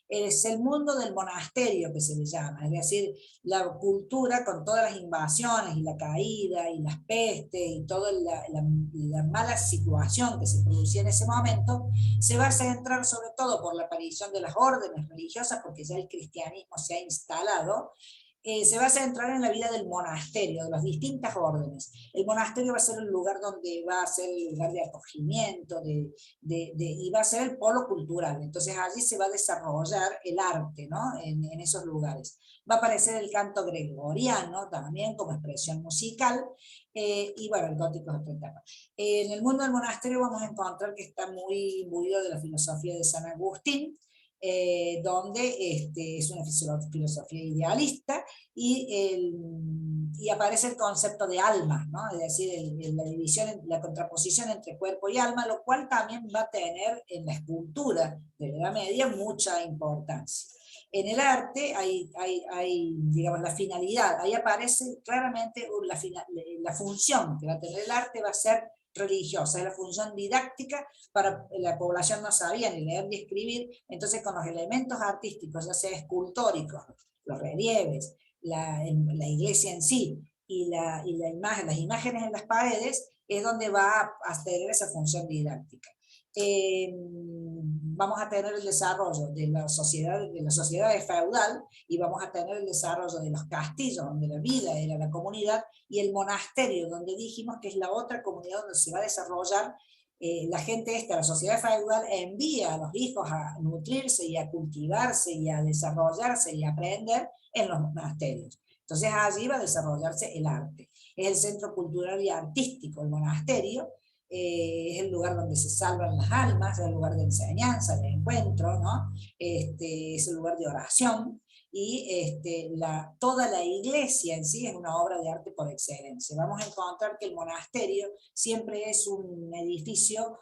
Es el mundo del monasterio que se le llama, es decir, la cultura con todas las invasiones y la caída y las pestes y toda la mala situación que se producía en ese momento, se va a centrar sobre todo por la aparición de las órdenes religiosas, porque ya el cristianismo se ha instalado. Se va a centrar en la vida del monasterio, de las distintas órdenes. El monasterio va a ser el lugar donde va a ser el lugar de acogimiento, y va a ser el polo cultural. Entonces allí se va a desarrollar el arte, ¿no? En esos lugares. Va a aparecer el canto gregoriano también como expresión musical, y bueno, el gótico es otra etapa. En el mundo del monasterio vamos a encontrar que está muy imbuido de la filosofía de San Agustín, donde es una filosofía idealista, y aparece el concepto de alma, ¿no? Es decir, la división, la contraposición entre cuerpo y alma, lo cual también va a tener en la escultura de la Edad Media mucha importancia. En el arte hay digamos, la finalidad, ahí aparece claramente la función que va a tener el arte, va a ser religiosa, es la función didáctica. Para la población no sabía ni leer ni escribir, entonces con los elementos artísticos, ya sea escultóricos, los relieves, la iglesia en sí, y las imágenes en las paredes, es donde va a tener esa función didáctica. Vamos a tener el desarrollo de la sociedad feudal, y vamos a tener el desarrollo de los castillos, donde la vida era la comunidad, y el monasterio, donde dijimos que es la otra comunidad donde se va a desarrollar. La gente la sociedad feudal, envía a los hijos a nutrirse y a cultivarse y a desarrollarse y a aprender en los monasterios. Entonces allí va a desarrollarse el arte. Es el centro cultural y artístico, el monasterio. Es el lugar donde se salvan las almas, es el lugar de enseñanza, de encuentro, ¿no? Es el lugar de oración, y toda la iglesia en sí es una obra de arte por excelencia. Vamos a encontrar que el monasterio siempre es un edificio,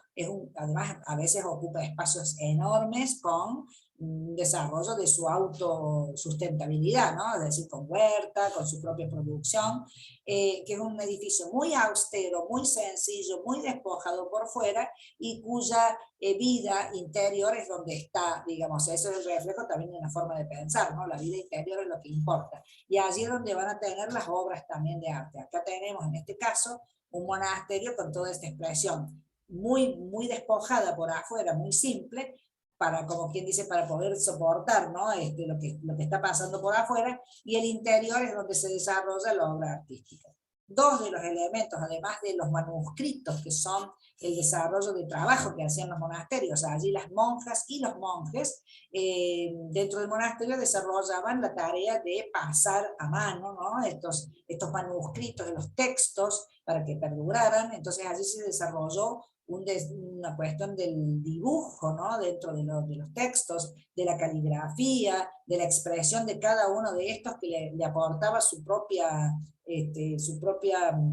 además a veces ocupa espacios enormes con desarrollo de su autosustentabilidad, ¿no? Es decir, con huerta, con su propia producción, que es un edificio muy austero, muy sencillo, muy despojado por fuera, y cuya vida interior es donde está, digamos, eso es el reflejo también de una forma de pensar, ¿no? La vida interior es lo que importa, y allí es donde van a tener las obras también de arte. Acá tenemos en este caso un monasterio con toda esta expresión muy, muy despojada por afuera, muy simple, para, como quien dice, para poder soportar, ¿no? lo que está pasando por afuera, y el interior es donde se desarrolla la obra artística. Dos de los elementos, además de los manuscritos, que son el desarrollo de trabajo que hacían los monasterios, allí las monjas y los monjes dentro del monasterio desarrollaban la tarea de pasar a mano, ¿no? estos manuscritos de los textos para que perduraran. Entonces allí se desarrolló una cuestión del dibujo, ¿no? Dentro de los textos, de la caligrafía, de la expresión de cada uno de estos, que le aportaba su propia,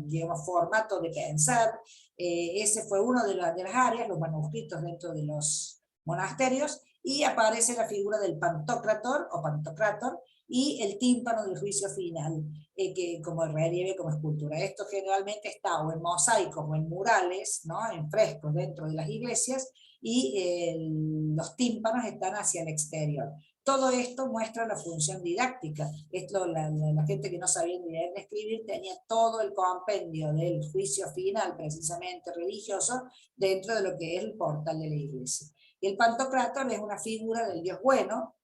digamos, formato de pensar. Ese fue uno de las áreas, los manuscritos dentro de los monasterios, y aparece la figura del Pantocrator o Pantocrator, y el tímpano del juicio final, que como relieve, como escultura. Esto generalmente está o en mosaicos o en murales, ¿no? En frescos dentro de las iglesias, y los tímpanos están hacia el exterior. Todo esto muestra la función didáctica. La gente que no sabía leer ni escribir tenía todo el compendio del juicio final, precisamente religioso, dentro de lo que es el portal de la iglesia. Y el Pantocrátor es una figura del Dios bueno,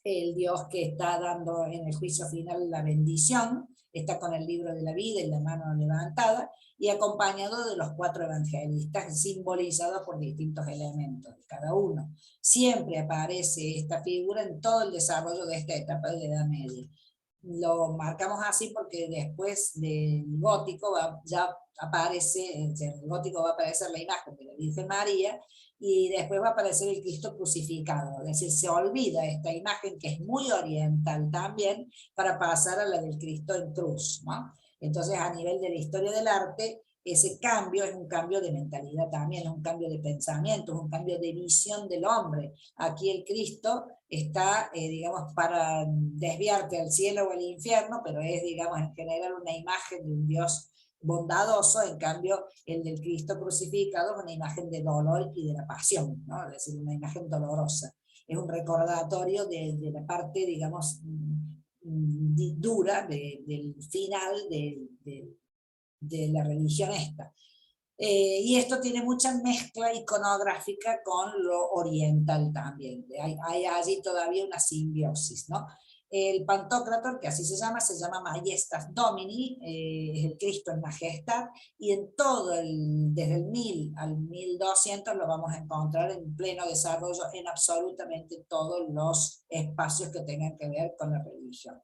el Dios que está dando en el juicio final la bendición, está con el libro de la vida y la mano levantada, y acompañado de los 4 evangelistas, simbolizados por distintos elementos de cada uno. Siempre aparece esta figura en todo el desarrollo de esta etapa de la Edad Media. Lo marcamos así porque después del gótico ya aparece, en el gótico va a aparecer la imagen de la Virgen María, y después va a aparecer el Cristo crucificado. Es decir, se olvida esta imagen, que es muy oriental también, para pasar a la del Cristo en cruz, ¿no? Entonces, a nivel de la historia del arte, ese cambio es un cambio de mentalidad también, es un cambio de pensamiento, es un cambio de visión del hombre. Aquí el Cristo está, digamos, para desviarte al cielo o al infierno, pero es, digamos, en general una imagen de un Dios bondadoso. En cambio el del Cristo crucificado es una imagen de dolor y de la pasión, ¿no? Es decir, una imagen dolorosa. Es un recordatorio de la parte, digamos, dura del final de la religión esta. Y esto tiene mucha mezcla iconográfica con lo oriental también. Hay allí todavía una simbiosis, ¿no? El Pantocrator, que así se llama Majestas Domini, es el Cristo en majestad, y en todo desde el 1000 al 1200 lo vamos a encontrar en pleno desarrollo en absolutamente todos los espacios que tengan que ver con la religión.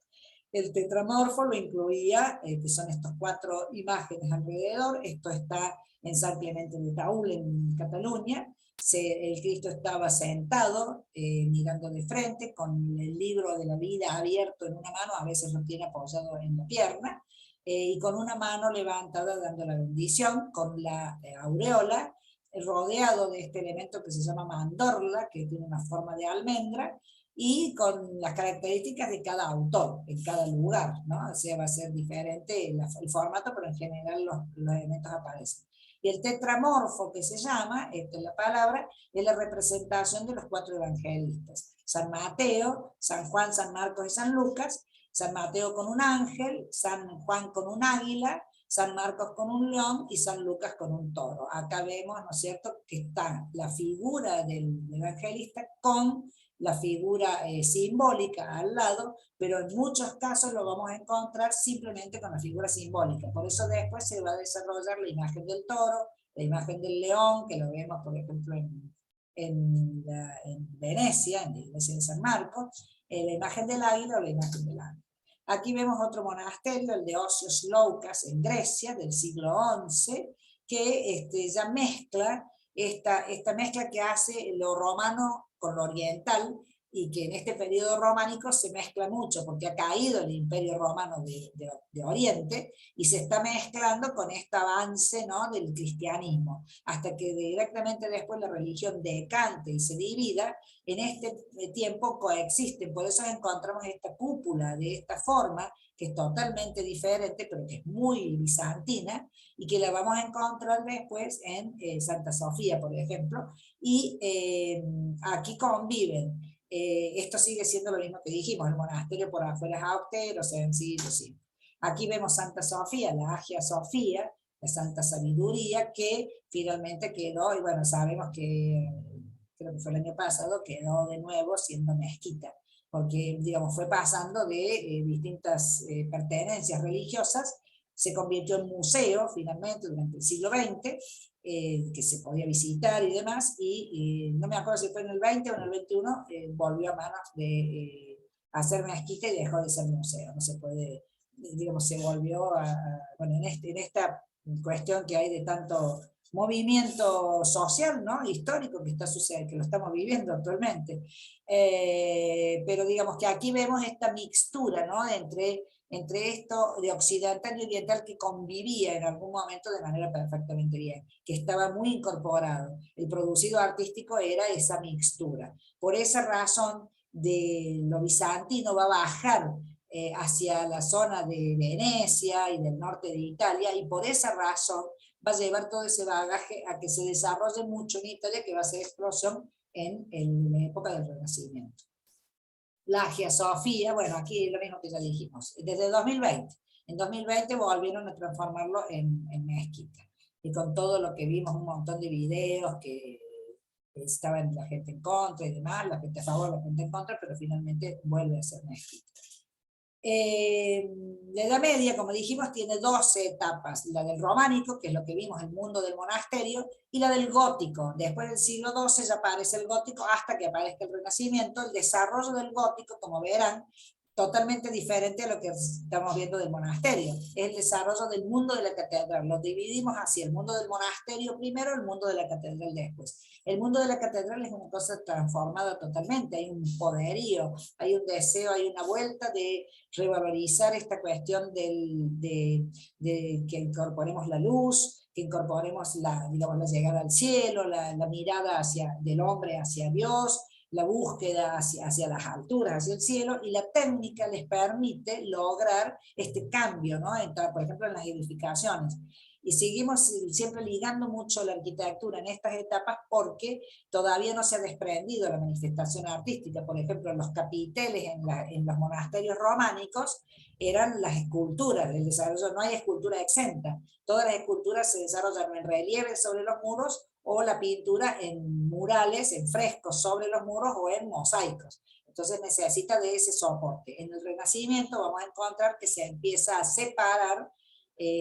El tetramorfo lo incluía, que son estas 4 imágenes alrededor. Esto está en San Clemente de Taúl, en Cataluña. El Cristo estaba sentado, mirando de frente, con el libro de la vida abierto en una mano, a veces lo tiene apoyado en la pierna, y con una mano levantada dando la bendición, con la aureola, rodeado de este elemento que se llama mandorla, que tiene una forma de almendra, y con las características de cada autor, en cada lugar, ¿no? O sea, va a ser diferente el formato, pero en general los elementos aparecen. Y el tetramorfo, que se llama, esta es la palabra, es la representación de los 4 evangelistas. San Mateo, San Juan, San Marcos y San Lucas. San Mateo con un ángel, San Juan con un águila, San Marcos con un león y San Lucas con un toro. Acá vemos, ¿no es cierto?, que está la figura del evangelista con la figura simbólica al lado, pero en muchos casos lo vamos a encontrar simplemente con la figura simbólica. Por eso después se va a desarrollar la imagen del toro, la imagen del león, que lo vemos por ejemplo en Venecia, en la iglesia de San Marcos, la imagen del águila o la imagen del águila. Aquí vemos otro monasterio, el de Osios Loukas, en Grecia, del siglo XI, que ya mezcla esta mezcla que hace lo romano con lo oriental, y que en este periodo románico se mezcla mucho, porque ha caído el imperio romano de Oriente, y se está mezclando con este avance, ¿no?, del cristianismo, hasta que directamente después la religión decante y se divida. En este tiempo coexisten, por eso encontramos esta cúpula de esta forma, que es totalmente diferente, pero que es muy bizantina, y que la vamos a encontrar después en Santa Sofía, por ejemplo, y aquí conviven. Esto sigue siendo lo mismo que dijimos, el monasterio por afuera es austero, sencillo, sí. Aquí vemos Santa Sofía, la Hagia Sofía, la Santa Sabiduría, que finalmente quedó, y bueno, sabemos que creo que fue el año pasado, quedó de nuevo siendo mezquita, porque digamos, fue pasando de distintas pertenencias religiosas, se convirtió en museo finalmente durante el siglo XX, que se podía visitar y demás, y no me acuerdo si fue en el 20 o en el 21, volvió a manos de hacer mezquita y dejó de ser museo, no se puede, digamos, se volvió bueno, en esta cuestión que hay de tanto movimiento social, ¿no? Histórico que está sucediendo, que lo estamos viviendo actualmente. Pero digamos que aquí vemos esta mixtura, ¿no? Entre esto de occidental y oriental que convivía en algún momento de manera perfectamente bien, que estaba muy incorporado. El producido artístico era esa mixtura. Por esa razón, de lo bizantino va a bajar hacia la zona de Venecia y del norte de Italia, y por esa razón va a llevar todo ese bagaje a que se desarrolle mucho en Italia, que va a ser explosión en la época del Renacimiento. La Hagia Sofía, bueno, aquí lo mismo que ya dijimos, desde 2020. En 2020 volvieron a transformarlo en mezquita. Y con todo lo que vimos, un montón de videos que estaban la gente en contra y demás, la gente a favor, la gente en contra, pero finalmente vuelve a ser mezquita. La Edad Media, como dijimos, tiene 12 etapas, la del románico, que es lo que vimos, el mundo del monasterio, y la del gótico. Después del siglo XII ya aparece el gótico hasta que aparezca el Renacimiento. El desarrollo del gótico, como verán, totalmente diferente a lo que estamos viendo del monasterio. Es el desarrollo del mundo de la catedral. Lo dividimos hacia el mundo del monasterio primero, el mundo de la catedral después. El mundo de la catedral es una cosa transformada totalmente. Hay un poderío, hay un deseo, hay una vuelta de revalorizar esta cuestión de que incorporemos la luz, que incorporemos digamos, la llegada al cielo, la mirada del hombre hacia Dios, la búsqueda hacia las alturas, hacia el cielo, y la técnica les permite lograr este cambio, ¿no? Por ejemplo, en las edificaciones. Y seguimos siempre ligando mucho la arquitectura en estas etapas porque todavía no se ha desprendido la manifestación artística. Por ejemplo, los capiteles en los monasterios románicos eran las esculturas, el desarrollo, no hay escultura exenta. Todas las esculturas se desarrollan en relieve sobre los muros, o la pintura en murales, en frescos sobre los muros, o en mosaicos. Entonces necesita de ese soporte. En el Renacimiento vamos a encontrar que se empieza a separar,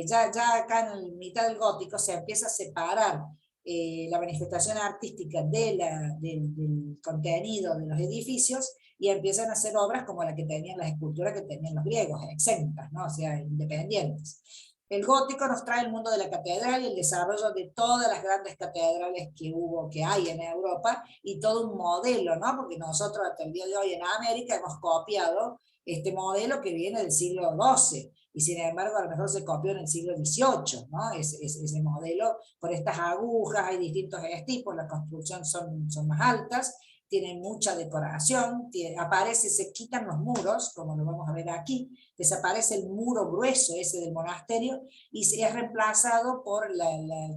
ya acá en la mitad del gótico se empieza a separar la manifestación artística del contenido de los edificios, y empiezan a hacer obras como la que tenían las esculturas que tenían los griegos, exentas, ¿no? O sea, independientes. El gótico nos trae el mundo de la catedral y el desarrollo de todas las grandes catedrales que hay en Europa, y todo un modelo, ¿no? Porque nosotros hasta el día de hoy en América hemos copiado este modelo que viene del siglo XII, y sin embargo a lo mejor se copió en el siglo XVIII, ¿no? Ese modelo, por estas agujas, hay distintos tipos, la construcción son más altas, tienen mucha decoración, se quitan los muros, como lo vamos a ver aquí, desaparece el muro grueso ese del monasterio, y se es reemplazado por la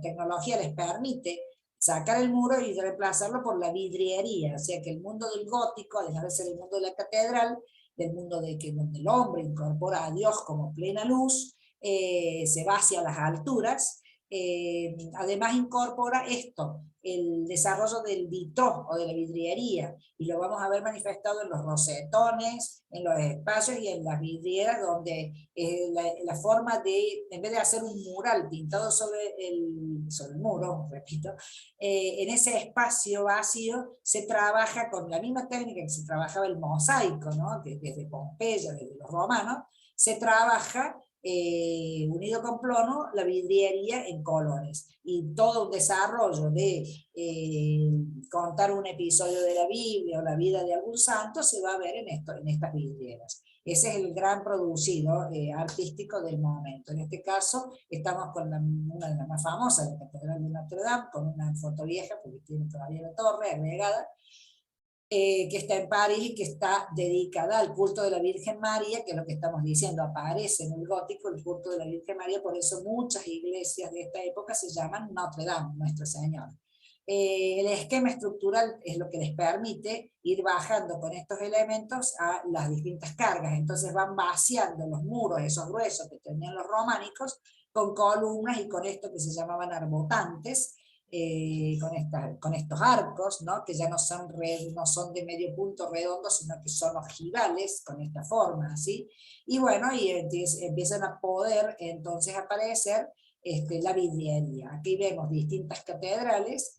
tecnología, les permite sacar el muro y reemplazarlo por la vidriería, o sea que el mundo del gótico, además de ser el mundo de la catedral, del mundo donde el hombre incorpora a Dios como plena luz, se va hacia las alturas, además incorpora esto, el desarrollo del vitró o de la vidriería, y lo vamos a ver manifestado en los rosetones, en los espacios y en las vidrieras, donde la forma de, en vez de hacer un mural pintado sobre el muro, repito, en ese espacio vacío se trabaja con la misma técnica que se trabajaba el mosaico, ¿no? Desde Pompeya, desde los romanos, se trabaja unido con plomo, la vidriería en colores, y todo un desarrollo de contar un episodio de la Biblia o la vida de algún santo se va a ver en estas vidrieras. Ese es el gran producido artístico del momento. En este caso estamos con una de las más famosas, la Catedral de Notre Dame, con una foto vieja, porque tiene todavía la torre agregada, que está en París y que está dedicada al culto de la Virgen María, que es lo que estamos diciendo, aparece en el gótico el culto de la Virgen María, por eso muchas iglesias de esta época se llaman Notre Dame, Nuestra Señora. El esquema estructural es lo que les permite ir bajando con estos elementos a las distintas cargas, entonces van vaciando los muros, esos gruesos que tenían los románicos, con columnas y con esto que se llamaban arbotantes, con estos arcos, ¿no? Que ya no son de medio punto redondo, sino que son ojivales, con esta forma, ¿sí? Y bueno, y empiezan a poder entonces aparecer la vidriería. Aquí vemos distintas catedrales,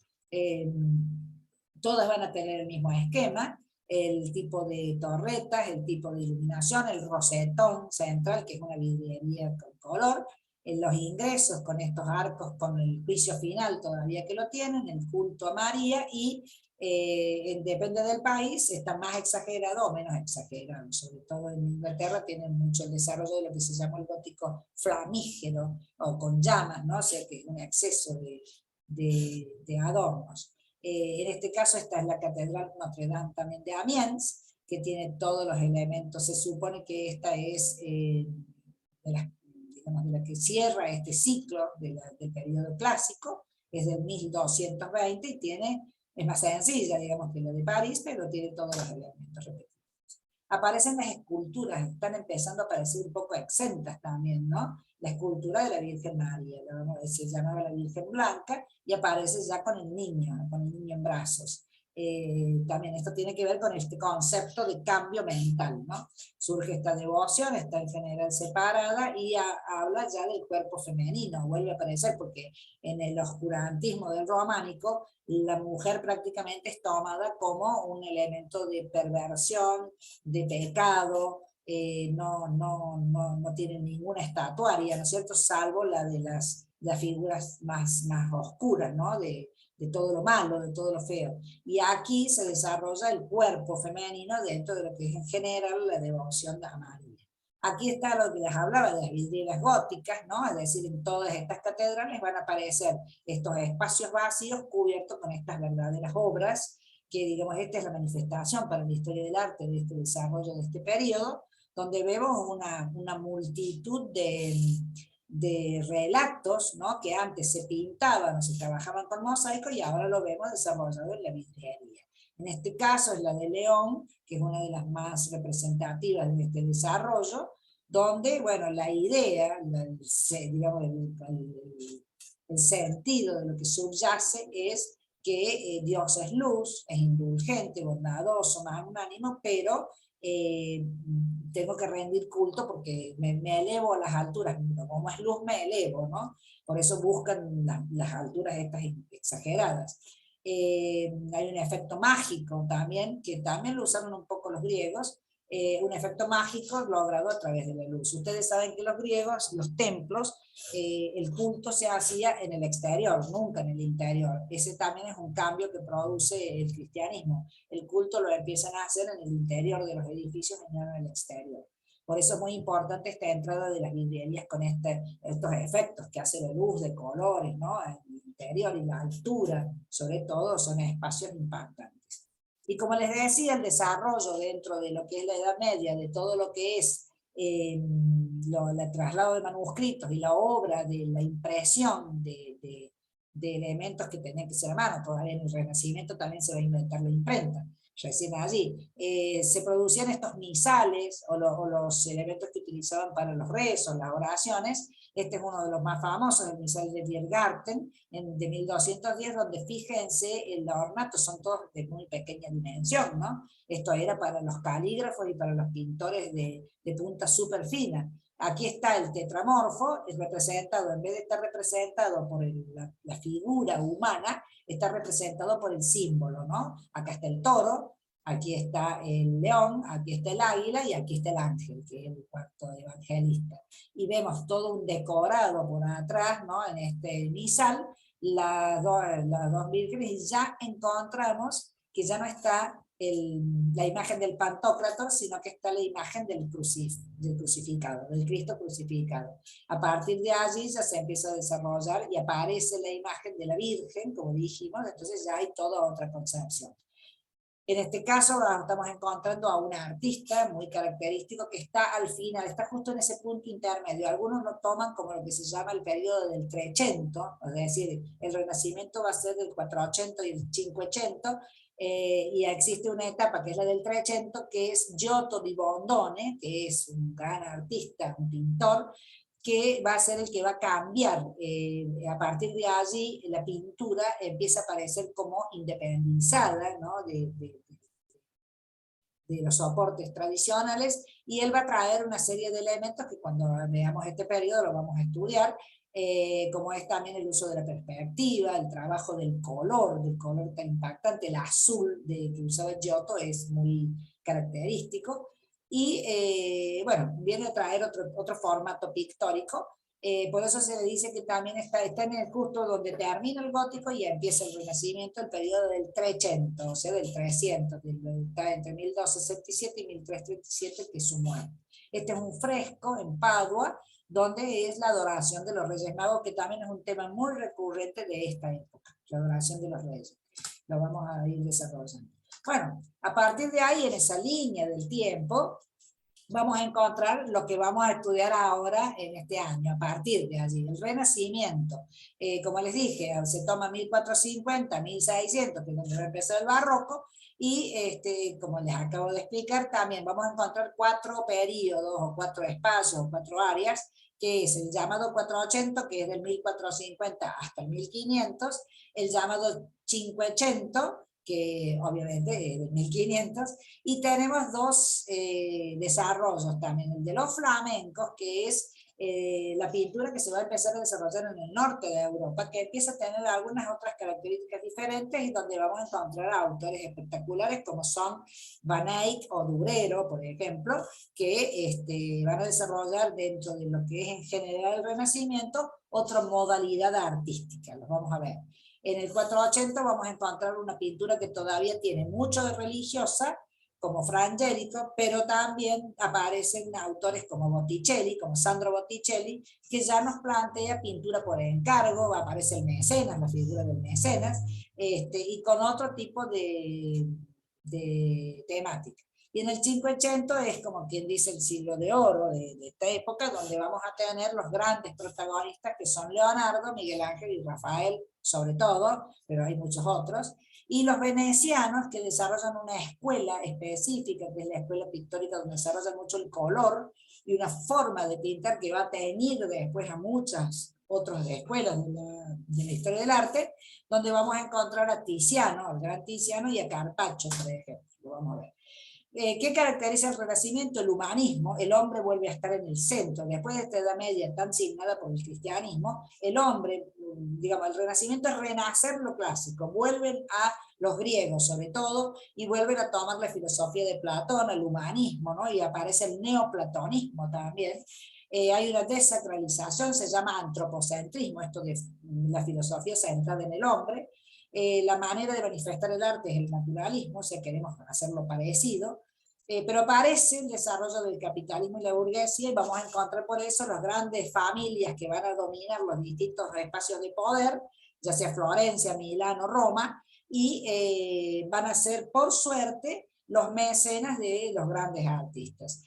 todas van a tener el mismo esquema, el tipo de torretas, el tipo de iluminación, el rosetón central, que es una vidriería con color, en los ingresos con estos arcos, con el juicio final todavía que lo tienen, el culto a María, y depende del país, está más exagerado o menos exagerado. Sobre todo en Inglaterra tienen mucho el desarrollo de lo que se llama el gótico flamígero, o con llamas, ¿no? O sea que es un exceso de adornos. En este caso esta es la Catedral Notre Dame también de Amiens, que tiene todos los elementos. Se supone que esta es de la que cierra este ciclo del periodo clásico, es del 1220 y es más sencilla, digamos, que la de París, pero tiene todos los elementos repetidos. Aparecen las esculturas, están empezando a aparecer un poco exentas también, ¿no? La escultura de la Virgen María, se llamaba la Virgen Blanca, y aparece ya con el niño en brazos. También esto tiene que ver con este concepto de cambio mental, ¿no? Surge esta devoción, está en general separada, y habla ya del cuerpo femenino, vuelve a aparecer, porque en el oscurantismo del románico, la mujer prácticamente es tomada como un elemento de perversión, de pecado, no tiene ninguna estatuaria, ¿no es cierto?, salvo la de las figuras más oscuras, ¿no?, de todo lo malo, de todo lo feo. Y aquí se desarrolla el cuerpo femenino dentro de lo que es en general la devoción de María. Aquí está lo que les hablaba de las vidrieras góticas, ¿no? Es decir, en todas estas catedrales van a aparecer estos espacios vacíos cubiertos con estas verdaderas obras, que digamos esta es la manifestación para la historia del arte de este desarrollo de este periodo, donde vemos una multitud de relatos, ¿no? Que antes se pintaban o se trabajaban con mosaico, y ahora lo vemos desarrollado en la vidriería. En este caso es la de León, que es una de las más representativas de este desarrollo, donde, bueno, la idea, digamos, el sentido de lo que subyace es que Dios es luz, es indulgente, bondadoso, magnánimo, pero tengo que rendir culto porque me elevo a las alturas, como es luz me elevo, ¿no? Por eso buscan las alturas estas exageradas. Hay un efecto mágico también, que también lo usaron un poco los griegos, un efecto mágico logrado a través de la luz. Ustedes saben que los griegos, los templos, el culto se hacía en el exterior, nunca en el interior. Ese también es un cambio que produce el cristianismo. El culto lo empiezan a hacer en el interior de los edificios y no en el exterior. Por eso es muy importante esta entrada de las vidrierías con estos efectos que hace la luz, de colores, ¿no? El interior y la altura, sobre todo, son espacios impactantes. Y como les decía, el desarrollo dentro de lo que es la Edad Media, de todo lo que es el traslado de manuscritos y la obra de la impresión de elementos que tenían que ser a mano, todavía en el Renacimiento también se va a inventar la imprenta, recién allí, se producían estos misales o los elementos que utilizaban para los rezos, las oraciones. Este es uno de los más famosos, el misal de Biergarten, de 1210, donde fíjense, el ornato son todos de muy pequeña dimensión, ¿no? Esto era para los calígrafos y para los pintores de punta súper fina. Aquí está el tetramorfo, es representado, en vez de estar representado por la figura humana, está representado por el símbolo, ¿no? Acá está el toro, aquí está el león, aquí está el águila y aquí está el ángel, que es el cuarto evangelista. Y vemos todo un decorado por atrás, ¿no? En este misal, las dos vírgenes, y ya encontramos que ya no está la imagen del Pantocrator, sino que está la imagen del crucificado, del Cristo crucificado. A partir de allí ya se empieza a desarrollar y aparece la imagen de la Virgen, como dijimos, entonces ya hay toda otra concepción. En este caso estamos encontrando a un artista muy característico que está al final, está justo en ese punto intermedio. Algunos lo toman como lo que se llama el periodo del Trecento, es decir, el Renacimiento va a ser del 480 y el 580, y existe una etapa que es la del Trecento, que es Giotto di Bondone, que es un gran artista, un pintor, que va a ser el que va a cambiar. A partir de allí la pintura empieza a aparecer como independizada, ¿no? de los soportes tradicionales, y él va a traer una serie de elementos que cuando veamos este periodo lo vamos a estudiar, como es también el uso de la perspectiva, el trabajo del color tan impactante, el azul que usaba Giotto es muy característico, y bueno, viene a traer otro formato pictórico. Por eso se le dice que también está en el justo donde termina el gótico y empieza el Renacimiento, el periodo del 300, o sea, del 300, está entre 1267 y 1337, que es su muerte. Este es un fresco en Padua, donde es la adoración de los Reyes Magos, que también es un tema muy recurrente de esta época, la adoración de los Reyes. Lo vamos a ir desarrollando. Bueno, a partir de ahí, en esa línea del tiempo, vamos a encontrar lo que vamos a estudiar ahora en este año, a partir de allí, el Renacimiento. Como les dije, se toma 1450, 1600, que es donde va a empezar el barroco, y como les acabo de explicar, también vamos a encontrar 4 periodos, o 4 espacios, o 4 áreas, que es el llamado 480, que es del 1450 hasta el 1500, el llamado 500, que obviamente es de 1500, y tenemos 2 desarrollos también, el de los flamencos, que es la pintura que se va a empezar a desarrollar en el norte de Europa, que empieza a tener algunas otras características diferentes, y donde vamos a encontrar autores espectaculares como son Van Eyck o Durero, por ejemplo, que van a desarrollar dentro de lo que es en general el Renacimiento otra modalidad artística, los vamos a ver. En el 480 vamos a encontrar una pintura que todavía tiene mucho de religiosa, como Fra Angelico, pero también aparecen autores como Botticelli, como Sandro Botticelli, que ya nos plantea pintura por encargo, aparece el mecenas, la figura del mecenas, y con otro tipo de temática. Y en el 580 es como quien dice el siglo de oro de esta época, donde vamos a tener los grandes protagonistas que son Leonardo, Miguel Ángel y Rafael, sobre todo, pero hay muchos otros, y los venecianos, que desarrollan una escuela específica, que es la escuela pictórica, donde desarrollan mucho el color y una forma de pintar que va a tener después a muchas otras escuelas de la historia del arte, donde vamos a encontrar a Tiziano, al gran Tiziano, y a Carpaccio, por ejemplo. Lo vamos a ver. ¿Qué caracteriza el Renacimiento? El humanismo. El hombre vuelve a estar en el centro. Después de esta Edad Media tan signada por el cristianismo, el hombre, digamos, el Renacimiento es renacer lo clásico. Vuelven a los griegos, sobre todo, y vuelven a tomar la filosofía de Platón, el humanismo, ¿no? Y aparece el neoplatonismo también. Hay una desacralización, se llama antropocentrismo, esto de la filosofía centrada en el hombre. La manera de manifestar el arte es el naturalismo, o sea, queremos hacerlo parecido, pero aparece el desarrollo del capitalismo y la burguesía, y vamos a encontrar por eso las grandes familias que van a dominar los distintos espacios de poder, ya sea Florencia, Milán o Roma, y van a ser, por suerte, los mecenas de los grandes artistas.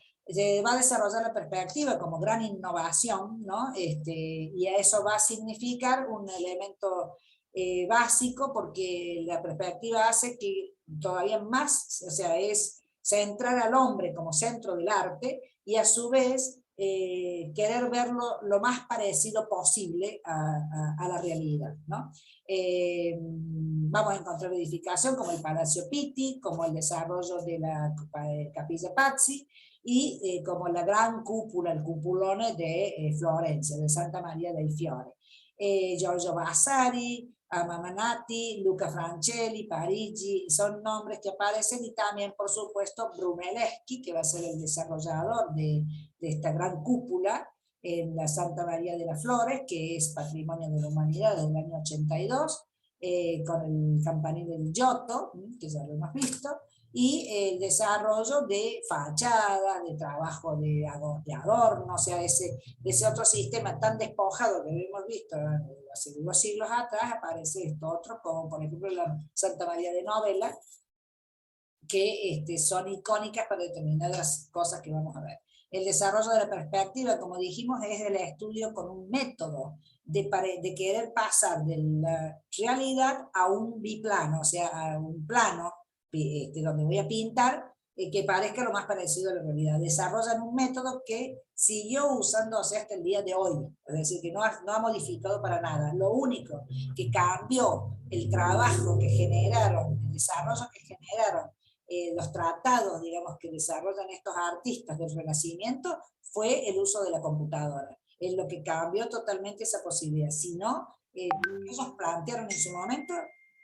Va a desarrollar la perspectiva como gran innovación, ¿no? Y a eso va a significar un elemento básico, porque la perspectiva hace que todavía más, o sea, es centrar al hombre como centro del arte, y a su vez querer verlo lo más parecido posible a la realidad, ¿no? Vamos a encontrar edificación como el Palacio Pitti, como el desarrollo de la Capilla Pazzi, y como la gran cúpula, el cupulone de Florencia, de Santa Maria del Fiore. Giorgio Vasari, Mamanati, Luca Francelli, Parigi, son nombres que aparecen, y también, por supuesto, Brunelleschi, que va a ser el desarrollador de esta gran cúpula en la Santa María de las Flores, que es Patrimonio de la Humanidad desde el año 82, con el campanile del Giotto, que ya lo hemos visto, y el desarrollo de fachada, de trabajo de adorno, o sea, ese otro sistema tan despojado que hemos visto hace 2 siglos atrás, aparece esto otro, como por ejemplo la Santa María de Novella, que son icónicas para determinadas cosas que vamos a ver. El desarrollo de la perspectiva, como dijimos, es el estudio con un método de querer pasar de la realidad a un biplano, o sea, a un plano donde voy a pintar, que parezca lo más parecido a la realidad. Desarrollan un método que siguió usándose hasta el día de hoy, es decir, que no ha modificado para nada. Lo único que cambió el trabajo que generaron, el desarrollo que generaron, los tratados, digamos, que desarrollan estos artistas del Renacimiento, fue el uso de la computadora. Es lo que cambió totalmente esa posibilidad. Si no, ellos plantearon en su momento,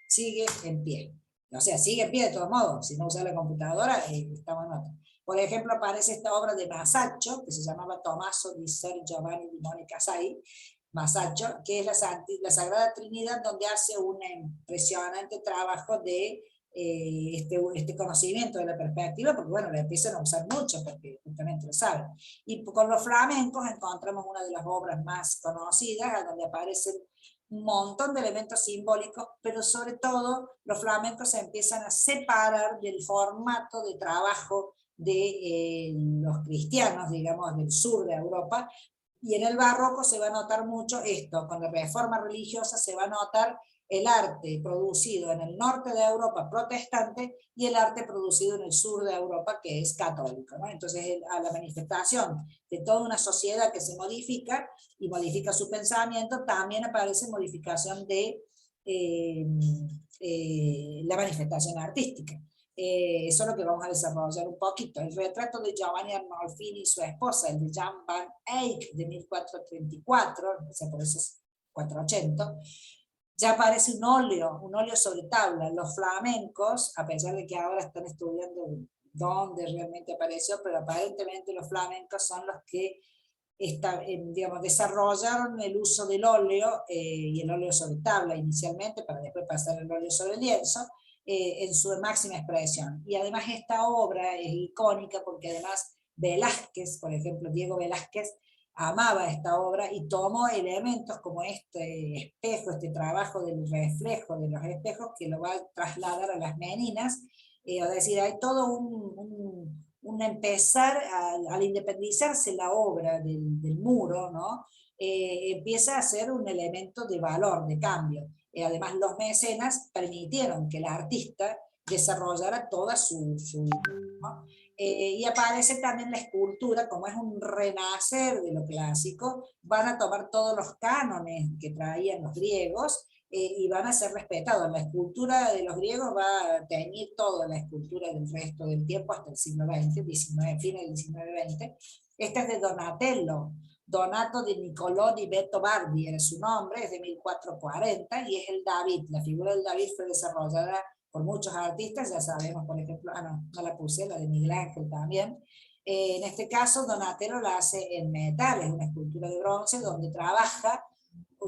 sigue en pie. O sea, sigue en pie de todos modos. Si no usa la computadora, estamos en otra. Por ejemplo, aparece esta obra de Masaccio, que se llamaba Tommaso di Ser Giovanni di Monica Sai, Masaccio, que es la Sagrada Trinidad, donde hace un impresionante trabajo de este conocimiento de la perspectiva, porque bueno, la empiezan a usar mucho, porque justamente lo saben. Y con los flamencos encontramos una de las obras más conocidas, donde aparecen un montón de elementos simbólicos, pero sobre todo los flamencos se empiezan a separar del formato de trabajo de los cristianos, digamos, del sur de Europa, y en el barroco se va a notar mucho esto, con la reforma religiosa se va a notar el arte producido en el norte de Europa protestante y el arte producido en el sur de Europa que es católico, ¿no? Entonces a la manifestación de toda una sociedad que se modifica y modifica su pensamiento, también aparece modificación de la manifestación artística. Eso es lo que vamos a desarrollar un poquito. El retrato de Giovanni Arnolfini y su esposa, el de Jan van Eyck de 1434, o sea, por eso es 480, ya aparece un óleo sobre tabla. Los flamencos, a pesar de que ahora están estudiando dónde realmente apareció, pero aparentemente los flamencos son los que digamos, desarrollaron el uso del óleo y el óleo sobre tabla inicialmente, para después pasar el óleo sobre lienzo, en su máxima expresión. Y además esta obra es icónica porque además Velázquez, por ejemplo, Diego Velázquez, amaba esta obra y tomó elementos como este espejo, este trabajo del reflejo de los espejos, que lo va a trasladar a las meninas, es decir, hay todo un empezar, al independizarse la obra del muro, ¿no? Empieza a ser un elemento de valor, de cambio. Además, los mecenas permitieron que el artista desarrollara toda ¿no? Y aparece también la escultura, como es un renacer de lo clásico, van a tomar todos los cánones que traían los griegos y van a ser respetados. La escultura de los griegos va a teñir toda la escultura del resto del tiempo hasta el siglo XX, fines del XIX-XX. Esta es de Donatello, Donato di Niccolò di Betto Bardi era su nombre, es de 1440 y es el David. La figura del David fue desarrollada por muchos artistas, ya sabemos, por ejemplo, no la puse, la de Miguel Ángel también. En este caso, Donatello la hace en metal, es una escultura de bronce donde trabaja.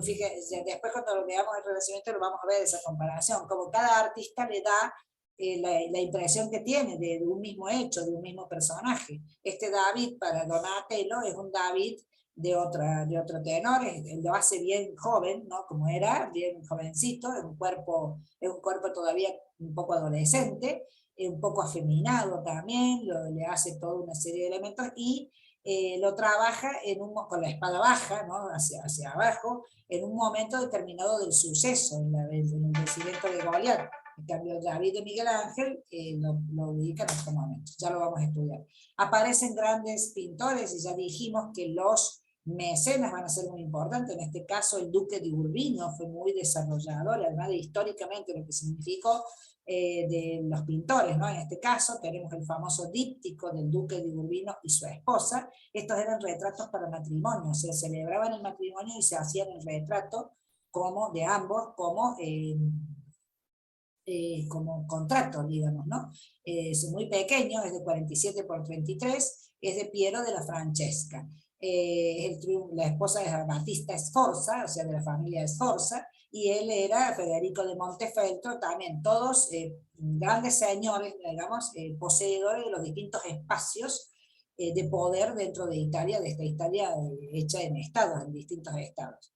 Fíjense, después cuando lo veamos el Renacimiento lo vamos a ver esa comparación, como cada artista le da la impresión que tiene de un mismo hecho, de un mismo personaje. Este David para Donatello es un David de otro tenor, lo hace bien joven, ¿no? Como era, bien jovencito, es un cuerpo todavía un poco adolescente, un poco afeminado también, le hace toda una serie de elementos y lo trabaja con la espada baja, ¿no? hacia abajo, en un momento determinado del suceso, en el vencimiento de Goliat. En cambio, David de Miguel Ángel lo ubica en otro momento, ya lo vamos a estudiar. Aparecen grandes pintores y ya dijimos que los mecenas van a ser muy importantes, en este caso el duque de Urbino fue muy desarrollador, además de históricamente lo que significó de los pintores, ¿no? En este caso tenemos el famoso díptico del duque de Urbino y su esposa. Estos eran retratos para matrimonio, se celebraban el matrimonio y se hacían el retrato de ambos como contrato, digamos, ¿no? Es muy pequeño, es de 47 por 33, es de Piero de la Francesca. La esposa es Battista Sforza, o sea, de la familia Sforza, y él era Federico de Montefeltro, también todos grandes señores, digamos, poseedores de los distintos espacios de poder dentro de Italia, de esta Italia hecha en estados, en distintos estados.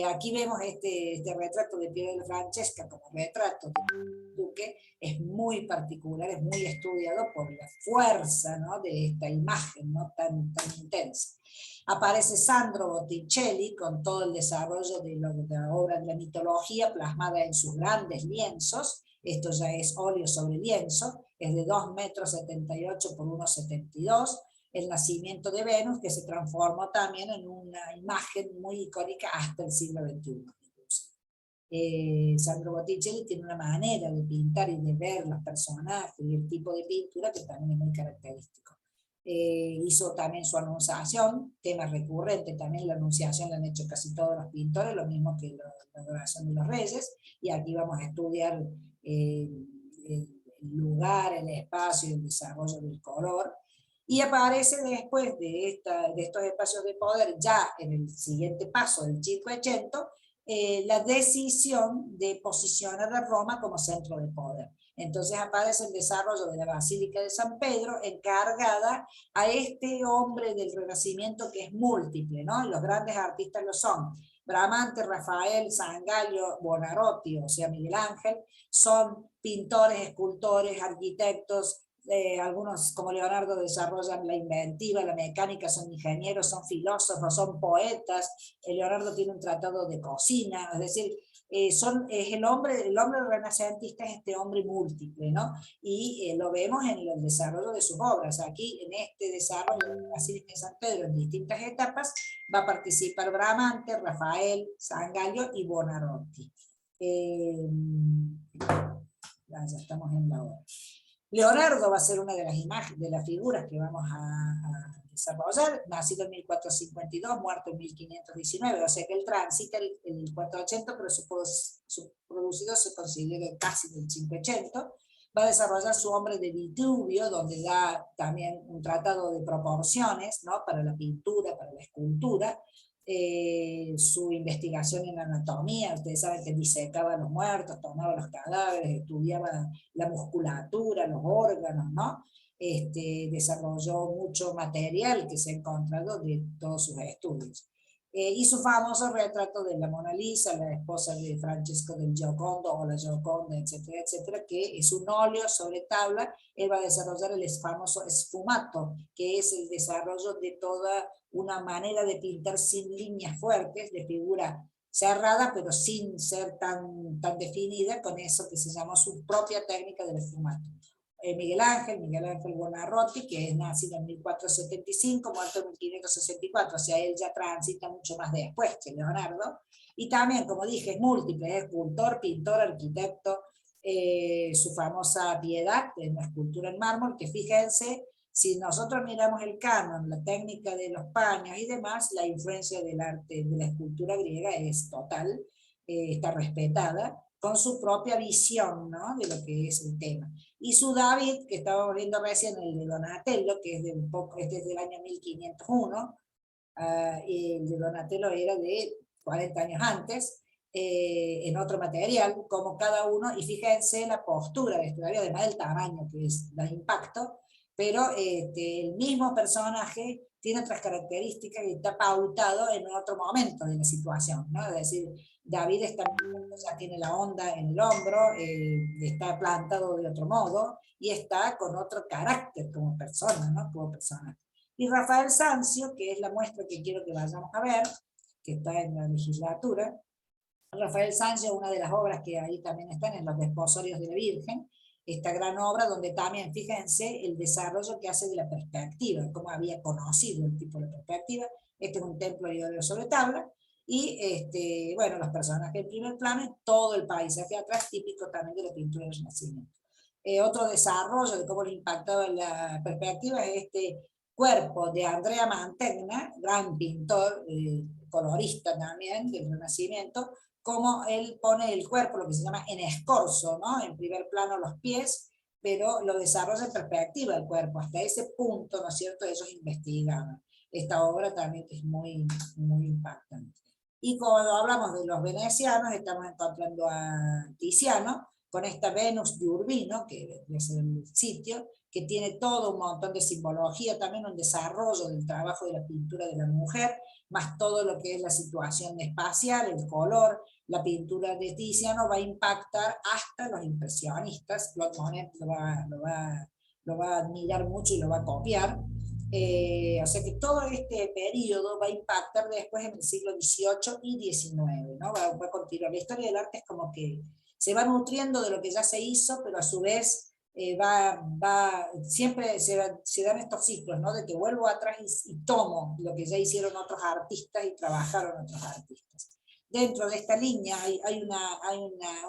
Aquí vemos este retrato de Piero de la Francesca como retrato del duque, es muy particular, es muy estudiado por la fuerza, ¿no? de esta imagen, ¿no? tan intensa. Aparece Sandro Botticelli con todo el desarrollo de la obra de la mitología plasmada en sus grandes lienzos, esto ya es óleo sobre lienzo, es de 2,78 metros por 1,72, el nacimiento de Venus, que se transformó también en una imagen muy icónica hasta el siglo XXI. Sandro Botticelli tiene una manera de pintar y de ver los personajes y el tipo de pintura que también es muy característico. Hizo también su Anunciación, tema recurrente, también la Anunciación la han hecho casi todos los pintores, lo mismo que la Adoración de los Reyes, y aquí vamos a estudiar el lugar, el espacio y el desarrollo del color. Y aparece después de estos espacios de poder, ya en el siguiente paso del Cinquecento, la decisión de posicionar a Roma como centro de poder. Entonces aparece el desarrollo de la Basílica de San Pedro, encargada a este hombre del Renacimiento que es múltiple, ¿no? Y los grandes artistas lo son Bramante, Rafael, Sangallo, Buonarroti, o sea, Miguel Ángel, son pintores, escultores, arquitectos. Algunos como Leonardo desarrollan la inventiva, la mecánica, son ingenieros, son filósofos, son poetas. Leonardo tiene un tratado de cocina, es decir, es el hombre renacentista, es este hombre múltiple, ¿no? Y lo vemos en el desarrollo de sus obras. Aquí, en este desarrollo de la Basílica de San Pedro, en distintas etapas, va a participar Bramante, Rafael, Sangallo y Buonarroti. Ya estamos en la hora. Leonardo va a ser una de las imágenes, de las figuras que vamos a desarrollar, nacido en 1452, muerto en 1519, o sea que él transita el 480, pero su producido se considera casi del 500. Va a desarrollar su Hombre de Vitruvio, donde da también un tratado de proporciones, ¿no? Para la pintura, para la escultura. Su investigación en anatomía, ustedes saben que disecaba a los muertos, tomaba los cadáveres, estudiaba la musculatura, los órganos, ¿no? Desarrolló mucho material que se ha encontrado de todos sus estudios. Y su famoso retrato de la Mona Lisa, la esposa de Francesco del Giocondo, o la Gioconda, etcétera, etcétera, que es un óleo sobre tabla. Él va a desarrollar el famoso sfumato, que es el desarrollo de toda una manera de pintar sin líneas fuertes, de figura cerrada, pero sin ser tan definida, con eso que se llamó su propia técnica del sfumato. Miguel Ángel Buonarroti, que es nacido en 1475, muerto en 1564, o sea, él ya transita mucho más después que Leonardo, y también, como dije, es múltiple, es escultor, pintor, arquitecto. Su famosa Piedad, en la escultura en mármol, que fíjense, si nosotros miramos el canon, la técnica de los paños y demás, la influencia del arte, de la escultura griega es total, está respetada, con su propia visión, ¿no? De lo que es el tema. Y su David, que estábamos viendo recién, el de Donatello, que es este es del año 1501, el de Donatello era de 40 años antes, en otro material, como cada uno, y fíjense la postura de este, además del tamaño, que da impacto, pero el mismo personaje tiene otras características y está pautado en otro momento de la situación, ¿no? Es decir, David está, ya tiene la onda en el hombro, está plantado de otro modo, y está con otro carácter como persona, ¿no? Como persona. Y Rafael Sanzio, que es la muestra que quiero que vayamos a ver, que está en la legislatura. Rafael Sanzio, una de las obras que ahí también están en los Desposorios de la Virgen, esta gran obra donde también, fíjense, el desarrollo que hace de la perspectiva, cómo había conocido el tipo de perspectiva. Este es un templo de óleo sobre tabla, y bueno, los personajes en primer plano y todo el paisaje atrás, típico también de la pintura del Renacimiento. Otro desarrollo de cómo le impactaba la perspectiva es este cuerpo de Andrea Mantegna, gran pintor, colorista también del Renacimiento, como él pone el cuerpo, lo que se llama en escorzo, ¿no? En primer plano los pies, pero lo desarrolla en perspectiva el cuerpo. Hasta ese punto, ¿no es cierto?, ellos investigaban. Esta obra también es muy, muy impactante. Y cuando hablamos de los venecianos, estamos encontrando a Tiziano, con esta Venus de Urbino, que es el sitio, que tiene todo un montón de simbología, también un desarrollo del trabajo de la pintura de la mujer, más todo lo que es la situación espacial, el color. La pintura de Tiziano va a impactar hasta los impresionistas. Claude Monet lo va a admirar mucho y lo va a copiar. O sea que todo este periodo va a impactar después en el siglo XVIII y XIX, ¿no? Va a continuar. La historia del arte es como que se va nutriendo de lo que ya se hizo, pero a su vez siempre se dan estos ciclos, ¿no? De que vuelvo atrás y tomo lo que ya hicieron otros artistas y trabajaron otros artistas. Dentro de esta línea hay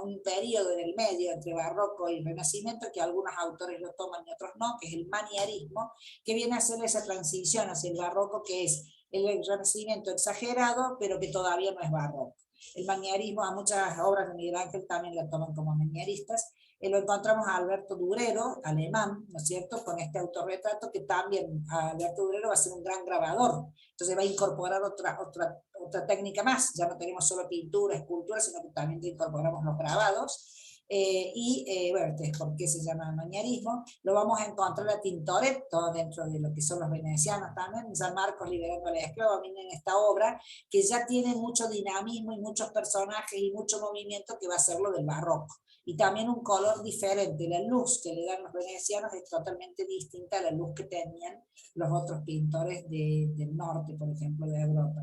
un periodo en el medio entre barroco y renacimiento que algunos autores lo toman y otros no, que es el manierismo, que viene a hacer esa transición hacia el barroco, que es el renacimiento exagerado, pero que todavía no es barroco. El manierismo, a muchas obras de Miguel Ángel también la toman como manieristas. Lo encontramos a Alberto Durero, alemán, ¿no es cierto?, con este autorretrato, que también Alberto Durero va a ser un gran grabador, entonces va a incorporar otra técnica más, ya no tenemos solo pintura, escultura, sino que también incorporamos los grabados. Bueno, entonces, ¿por qué se llama manierismo? Lo vamos a encontrar a Tintoretto dentro de lo que son los venecianos también, San Marcos liberando al esclavo, miren esta obra que ya tiene mucho dinamismo y muchos personajes y mucho movimiento, que va a ser lo del barroco. Y también un color diferente, la luz que le dan los venecianos es totalmente distinta a la luz que tenían los otros pintores del norte, por ejemplo, de Europa.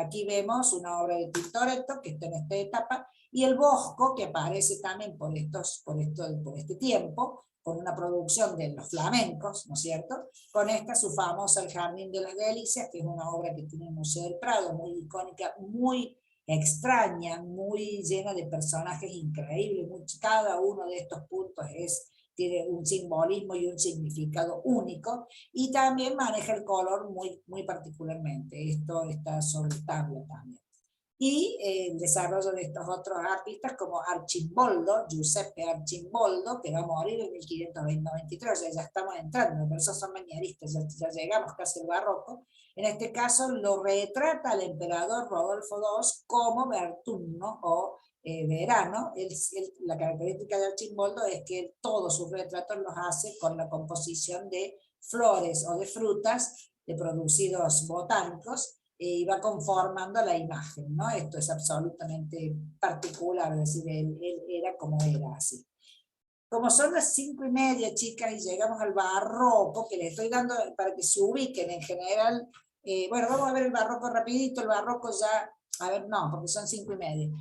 Aquí vemos una obra de Tintoretto que está en esta etapa, y el Bosco, que aparece también por este tiempo, con una producción de los flamencos, ¿no es cierto? Con esta su famosa El Jardín de las Delicias, que es una obra que tiene el Museo del Prado, muy icónica, muy extraña, muy llena de personajes increíbles, cada uno de estos puntos tiene un simbolismo y un significado único, y también maneja el color muy particularmente. Esto está sobre tabla también. Y el desarrollo de estos otros artistas como Arcimboldo, Giuseppe Arcimboldo, que va a morir en 1593, ya estamos entrando, pero esos son manieristas, ya llegamos casi al barroco. En este caso lo retrata el emperador Rodolfo II como Bertunno o Verano. La característica de Arcimboldo es que todos sus retratos los hace con la composición de flores o de frutas, de producidos botánicos, y va conformando la imagen, ¿no? Esto es absolutamente particular, es decir, él era como era, así. Como son las 5:30, chicas, y llegamos al barroco, que les estoy dando para que se ubiquen en general. Bueno, vamos a ver el barroco rapidito. El barroco ya, a ver, no, porque son 5:30.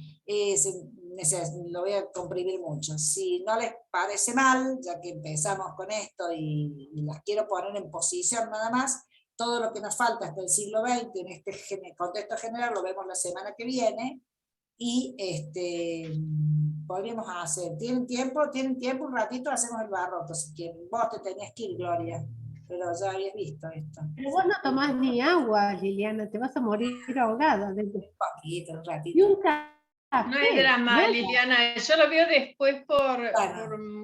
Lo voy a comprimir mucho. Si no les parece mal, ya que empezamos con esto y las quiero poner en posición nada más, todo lo que nos falta hasta el siglo XX en este contexto general lo vemos la semana que viene, y podríamos hacer, ¿tienen tiempo un ratito? Hacemos el barroco si quieren. Vos te tenías que ir, Gloria, pero ya habías visto esto. Pero vos no tomás ni agua, Liliana, te vas a morir ahogada. Un poquito, un ratito. Y un café. No hay drama, nada. Liliana, yo lo veo después por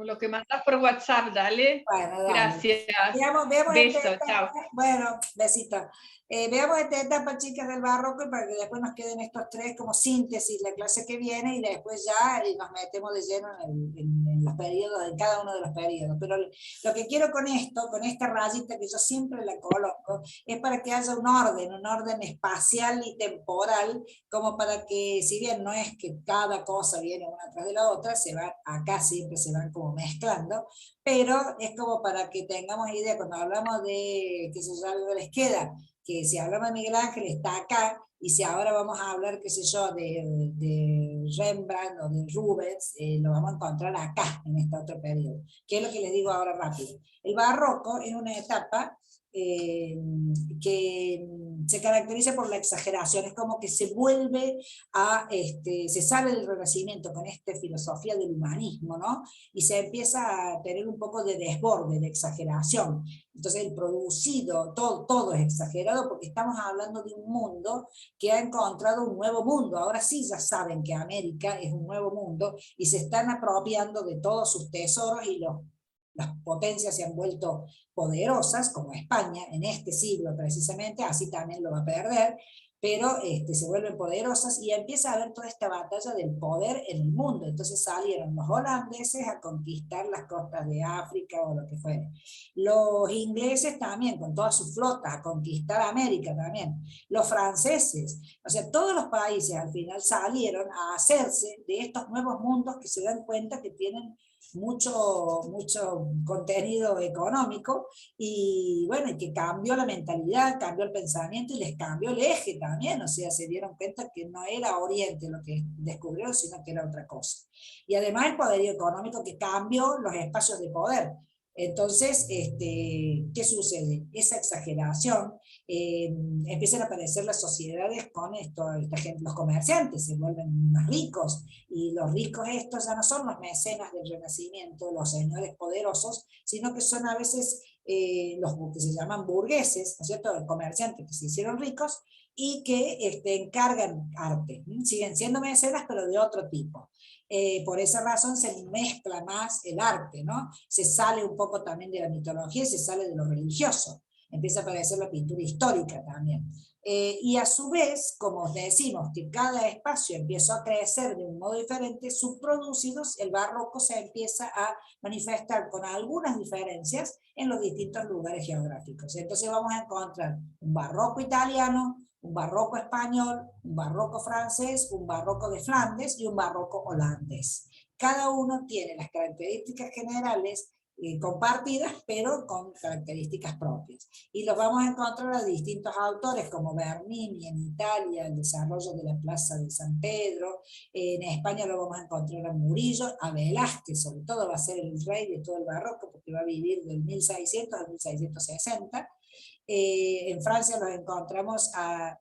lo que mandás por WhatsApp, dale. Bueno, dale. Gracias. Veamos Beso, chao. chao. Bueno, besito. Veamos esta etapa, chicas, del barroco, y para que después nos queden estos tres como síntesis la clase que viene, y después ya nos metemos de lleno en los periodos, en cada uno de los periodos. Pero lo que quiero con esto, con esta rayita que yo siempre la coloco, es para que haya un orden espacial y temporal, como para que, si bien no es que cada cosa viene una tras de la otra, acá siempre se van como mezclando, pero es como para que tengamos idea, cuando hablamos de, qué sé yo, algo les queda, que si hablamos de Miguel Ángel está acá, y si ahora vamos a hablar, qué sé yo, de Rembrandt o de Rubens, lo vamos a encontrar acá, en este otro periodo. ¿Qué es lo que les digo ahora rápido? El barroco es una etapa que se caracteriza por la exageración, es como que se vuelve se sale del Renacimiento con esta filosofía del humanismo, ¿no? Y se empieza a tener un poco de desborde, de exageración. Entonces el producido, todo es exagerado, porque estamos hablando de un mundo que ha encontrado un nuevo mundo. Ahora sí ya saben que América es un nuevo mundo, y se están apropiando de todos sus tesoros, y las potencias se han vuelto poderosas, como España, en este siglo precisamente, así también lo va a perder, pero se vuelven poderosas, y empieza a haber toda esta batalla del poder en el mundo. Entonces salieron los holandeses a conquistar las costas de África o lo que fuera. Los ingleses también, con todas sus flotas, a conquistar América también. Los franceses, o sea, todos los países al final salieron a hacerse de estos nuevos mundos, que se dan cuenta que tienen mucho contenido económico, y bueno, y que cambió la mentalidad, cambió el pensamiento y les cambió el eje también, o sea, se dieron cuenta que no era Oriente lo que descubrieron, sino que era otra cosa. Y además el poderío económico que cambió los espacios de poder. Entonces, ¿qué sucede? Esa exageración, empiezan a aparecer las sociedades con esta gente, los comerciantes se vuelven más ricos, y los ricos estos ya no son los mecenas del Renacimiento, los señores poderosos, sino que son a veces los que se llaman burgueses, ¿no es cierto?, los comerciantes que se hicieron ricos y que encargan arte. Siguen siendo mecenas, pero de otro tipo. Por esa razón se mezcla más el arte, ¿no? Se sale un poco también de la mitología y se sale de lo religioso. Empieza a aparecer la pintura histórica también. Y a su vez, como decimos, que cada espacio empieza a crecer de un modo diferente, subproducidos, el barroco se empieza a manifestar con algunas diferencias en los distintos lugares geográficos. Entonces vamos a encontrar un barroco italiano, un barroco español, un barroco francés, un barroco de Flandes y un barroco holandés. Cada uno tiene las características generales compartidas, pero con características propias. Y los vamos a encontrar a distintos autores, como Bernini en Italia, el desarrollo de la Plaza de San Pedro. En España lo vamos a encontrar a Murillo, a Velázquez, sobre todo va a ser el rey de todo el barroco, porque va a vivir del 1600 al 1660. En Francia los encontramos a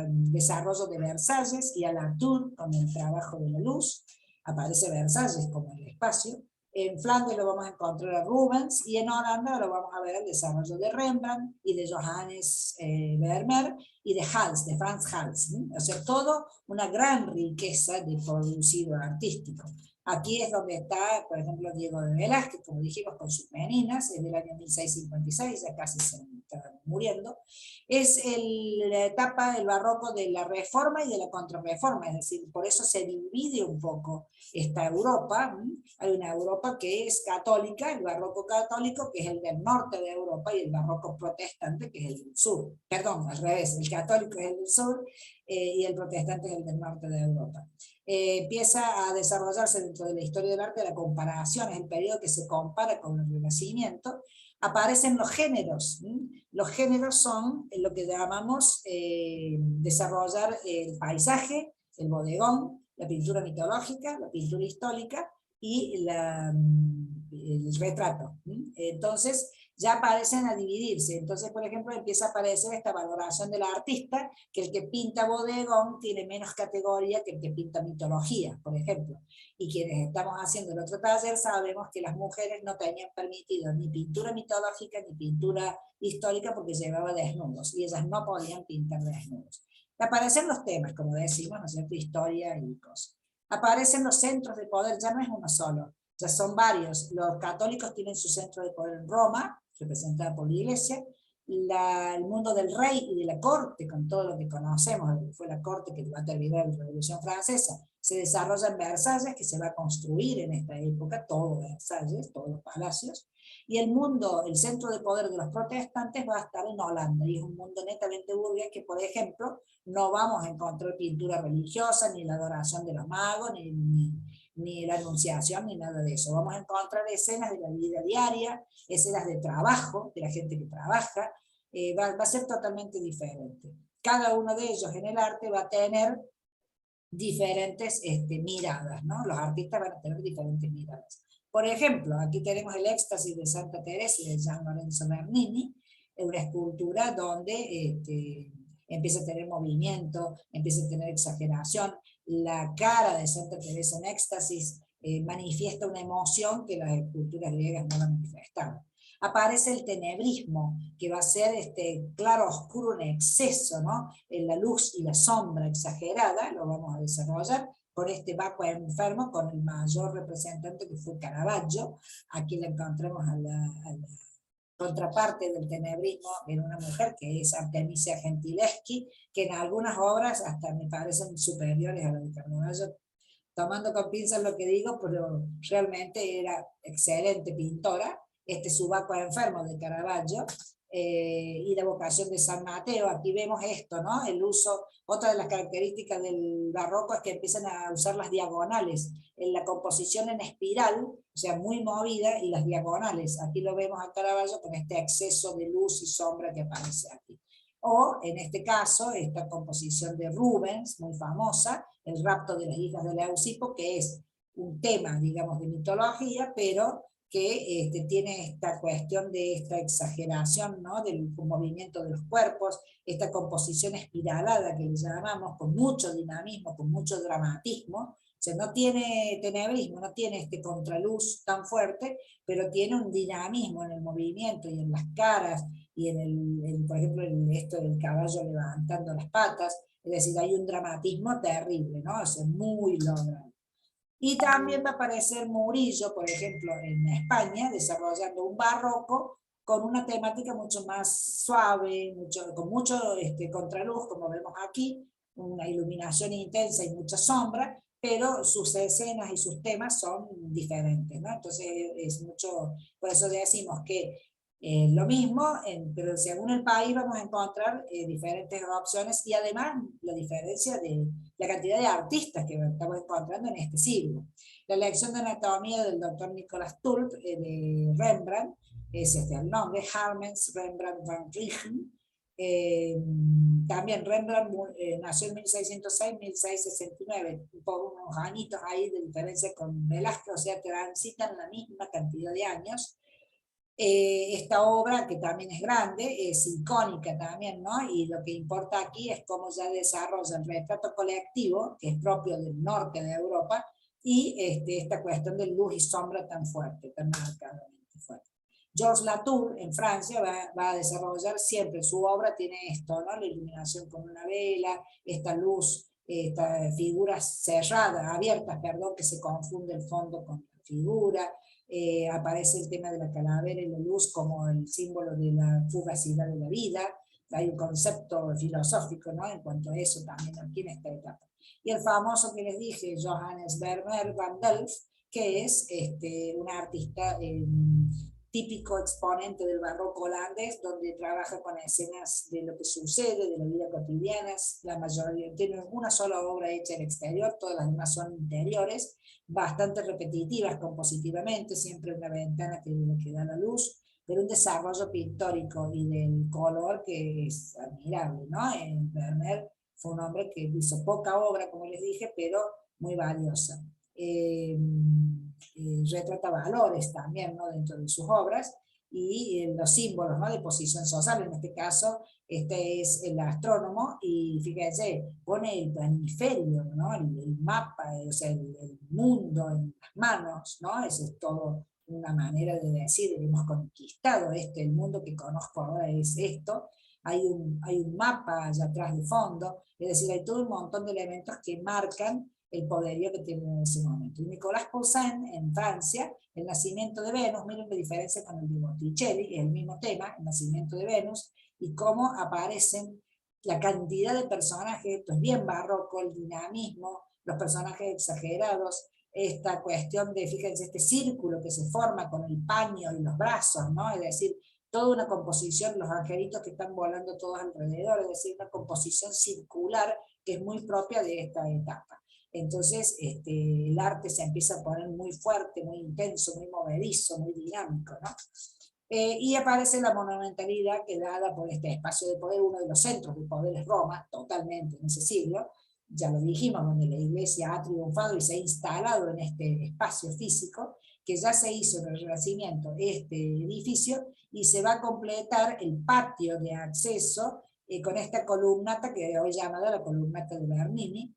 desarrollo de Versalles y a Latour con el trabajo de la luz. Aparece Versalles como el espacio. En Flandes lo vamos a encontrar a Rubens, y en Holanda lo vamos a ver el desarrollo de Rembrandt y de Johannes Vermeer y de Hals, de Frans Hals. O sea, todo una gran riqueza de producido artístico. Aquí es donde está, por ejemplo, Diego de Velázquez, como dijimos, con sus meninas, es del año 1656, ya casi se está muriendo. Es la etapa del barroco de la reforma y de la contrarreforma, es decir, por eso se divide un poco esta Europa. Hay una Europa que es católica, el barroco católico, que es el del norte de Europa, y el barroco protestante, que es el del sur. Perdón, al revés, el católico es el del sur, y el protestante es el del norte de Europa. Empieza a desarrollarse dentro de la historia del arte la comparación, es el periodo que se compara con el Renacimiento. Aparecen los géneros. Los géneros son lo que llamamos desarrollar el paisaje, el bodegón, la pintura mitológica, la pintura histórica y el retrato. Entonces ya aparecen a dividirse. Entonces, por ejemplo, empieza a aparecer esta valoración del artista, que el que pinta bodegón tiene menos categoría que el que pinta mitología, por ejemplo. Y quienes estamos haciendo el otro taller sabemos que las mujeres no tenían permitido ni pintura mitológica ni pintura histórica porque llevaba desnudos, y ellas no podían pintar desnudos. Aparecen los temas, como decimos, ¿no es cierto?, historia y cosas. Aparecen los centros de poder, ya no es uno solo, ya son varios. Los católicos tienen su centro de poder en Roma, representada por la Iglesia. El mundo del rey y de la corte, con todo lo que conocemos, fue la corte que va a terminar la Revolución Francesa, se desarrolla en Versalles, que se va a construir en esta época, todo Versalles, todos los palacios. Y el mundo, el centro de poder de los protestantes va a estar en Holanda, y es un mundo netamente burgués que, por ejemplo, no vamos a encontrar pintura religiosa, ni la adoración de los magos, ni la anunciación, ni nada de eso. Vamos a encontrar escenas de la vida diaria, escenas de trabajo, de la gente que trabaja. Va a ser totalmente diferente. Cada uno de ellos en el arte va a tener diferentes miradas, ¿no? Los artistas van a tener diferentes miradas. Por ejemplo, aquí tenemos el éxtasis de Santa Teresa de Gian Lorenzo Bernini, una escultura donde empieza a tener movimiento, empieza a tener exageración. La cara de Santa Teresa en éxtasis manifiesta una emoción que las esculturas griegas no la manifestaban. Aparece el tenebrismo, que va a ser claro oscuro en exceso, ¿no? En la luz y la sombra exagerada, lo vamos a desarrollar con este Bacco enfermo, con el mayor representante que fue Caravaggio. Aquí le encontramos a la contraparte del tenebrismo en una mujer que es Artemisia Gentileschi, que en algunas obras hasta me parecen superiores a las de Caravaggio, tomando con pinzas lo que digo, pero realmente era excelente pintora. Este Bacco enfermo de Caravaggio, y la vocación de San Mateo. Aquí vemos esto, ¿no? El uso, otra de las características del barroco es que empiezan a usar las diagonales, en la composición en espiral, o sea, muy movida, y las diagonales. Aquí lo vemos a Caravaggio con este exceso de luz y sombra que aparece aquí. O, en este caso, esta composición de Rubens, muy famosa, el rapto de las hijas de Leucipo, que es un tema, digamos, de mitología, pero que tiene esta cuestión de esta exageración, ¿no? Del movimiento de los cuerpos, esta composición espiralada que le llamamos, con mucho dinamismo, con mucho dramatismo. O sea, no tiene tenebrismo, no tiene este contraluz tan fuerte, pero tiene un dinamismo en el movimiento y en las caras, y por ejemplo, esto del caballo levantando las patas. Es decir, hay un dramatismo terrible, ¿no? O sea, muy logrado. Y también va a aparecer Murillo, por ejemplo, en España, desarrollando un barroco con una temática mucho más suave, con mucho contraluz, como vemos aquí, una iluminación intensa y mucha sombra, pero sus escenas y sus temas son diferentes, ¿no? Entonces es mucho, por eso decimos que lo mismo, pero según el país vamos a encontrar diferentes opciones, y además la diferencia de la cantidad de artistas que estamos encontrando en este siglo. La lección de anatomía del doctor Nicolas Tulp, de Rembrandt, es el nombre, Harmens Rembrandt van Rijn. También Rembrandt nació en 1606-1669, por unos añitos ahí de diferencia con Velázquez, o sea, transitan la misma cantidad de años. Esta obra, que también es grande, es icónica también, ¿no? Y lo que importa aquí es cómo ya desarrolla el retrato colectivo, que es propio del norte de Europa, y esta cuestión de luz y sombra tan fuerte, tan marcadamente fuerte. Georges Latour, en Francia, va a desarrollar siempre, su obra tiene esto, ¿no? La iluminación con una vela, esta luz, estas figuras cerradas, abiertas, perdón, que se confunde el fondo con la figura. Aparece el tema de la calavera y la luz como el símbolo de la fugacidad de la vida. Hay un concepto filosófico, ¿no? En cuanto a eso también aquí en esta etapa. Y el famoso que les dije, Johannes Vermeer van Delft, que es un artista típico exponente del barroco holandés, donde trabaja con escenas de lo que sucede, de la vida cotidiana. La mayoría tiene una sola obra hecha en exterior, todas las demás son interiores, bastante repetitivas compositivamente, siempre una ventana que da la luz, pero un desarrollo pictórico y del color que es admirable, ¿no? Vermeer fue un hombre que hizo poca obra, como les dije, pero muy valiosa. Retrata valores también, ¿no? Dentro de sus obras, y los símbolos, ¿no? De posición social. En este caso, este es el astrónomo, y fíjense, pone el planiferio, ¿no? El mapa, o sea, el mundo en las manos, ¿no? Eso es todo una manera de decir, hemos conquistado el mundo que conozco ahora es esto. Hay un mapa allá atrás de fondo, es decir, hay todo un montón de elementos que marcan el poderío que tiene en ese momento. Y Nicolas Poussin, en Francia, El nacimiento de Venus, miren la diferencia con el de Botticelli, el mismo tema, El nacimiento de Venus, y cómo aparecen la cantidad de personajes, esto es bien barroco, el dinamismo, los personajes exagerados, esta cuestión de, fíjense, este círculo que se forma con el paño y los brazos, ¿no? Es decir, toda una composición, los angelitos que están volando todos alrededor, es decir, una composición circular que es muy propia de esta etapa. Entonces el arte se empieza a poner muy fuerte, muy intenso, muy movedizo, muy dinámico, ¿no? Y aparece la monumentalidad que dada por este espacio de poder, uno de los centros de poder es Roma, totalmente en ese siglo, ya lo dijimos, donde la iglesia ha triunfado y se ha instalado en este espacio físico, que ya se hizo en el Renacimiento este edificio, y se va a completar el patio de acceso con esta columnata que hoy llamada la columnata de Bernini,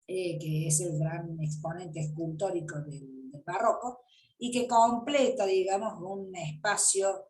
que es el gran exponente escultórico del barroco, y que completa, digamos, un espacio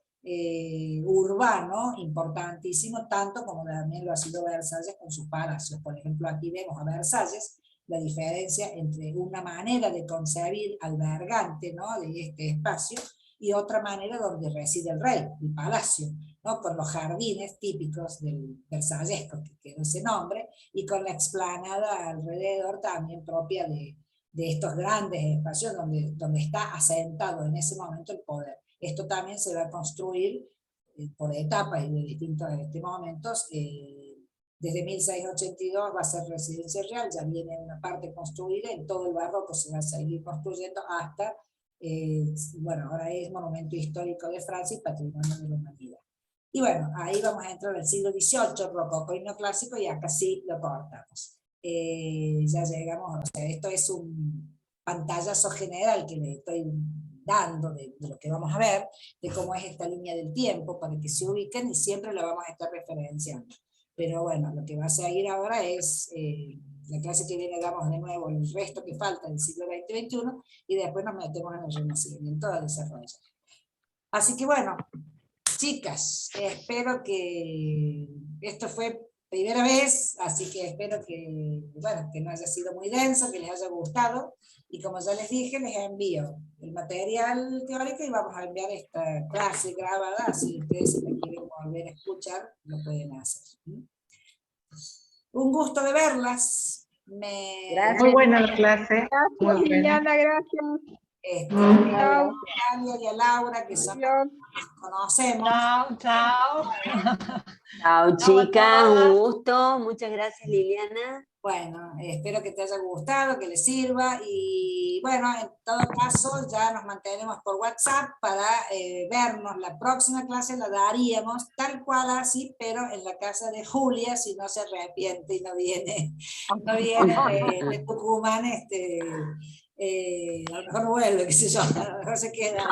urbano importantísimo, tanto como también lo ha sido Versalles con sus palacios. Por ejemplo, aquí vemos a Versalles, la diferencia entre una manera de concebir albergante, ¿no? De este espacio, y otra manera donde reside el rey, el palacio, ¿no? Con los jardines típicos del versallesco, que quedó ese nombre, y con la explanada alrededor también propia de estos grandes espacios donde está asentado en ese momento el poder. Esto también se va a construir por etapas y de distintos momentos. Desde 1682 va a ser residencia real, ya viene una parte construida, en todo el barroco se va a seguir construyendo hasta, bueno, ahora es Monumento Histórico de Francia y Patrimonio de la Humanidad. Y bueno, ahí vamos a entrar al siglo XVIII, rococó y neoclásico, y acá sí lo cortamos. Ya llegamos, o sea, esto es un pantallazo general que le estoy dando de lo que vamos a ver, de cómo es esta línea del tiempo, para que se ubiquen, y siempre lo vamos a estar referenciando. Pero bueno, lo que va a seguir ahora es, la clase que viene damos de nuevo el resto que falta del siglo XX-XXI, y después nos metemos en el Renacimiento del desarrollo. Así que bueno, chicas, espero que esto fue primera vez, así que espero que, bueno, que no haya sido muy denso, que les haya gustado, y como ya les dije, les envío el material teórico y vamos a enviar esta clase grabada, así ustedes si la quieren volver a escuchar, lo pueden hacer. Un gusto de verlas. Gracias. Muy buena la clase. Muy buena. Liliana, gracias. A Tania y a Laura, que son los que conocemos. Chao, chao. Chao, chicas, un gusto. Muchas gracias, Liliana. Bueno, espero que te haya gustado, que les sirva, y bueno, en todo caso ya nos mantenemos por WhatsApp para vernos. La próxima clase la daríamos tal cual así, pero en la casa de Julia, si no se arrepiente y no viene de Tucumán, a lo mejor no vuelve, qué sé yo, a lo mejor se queda,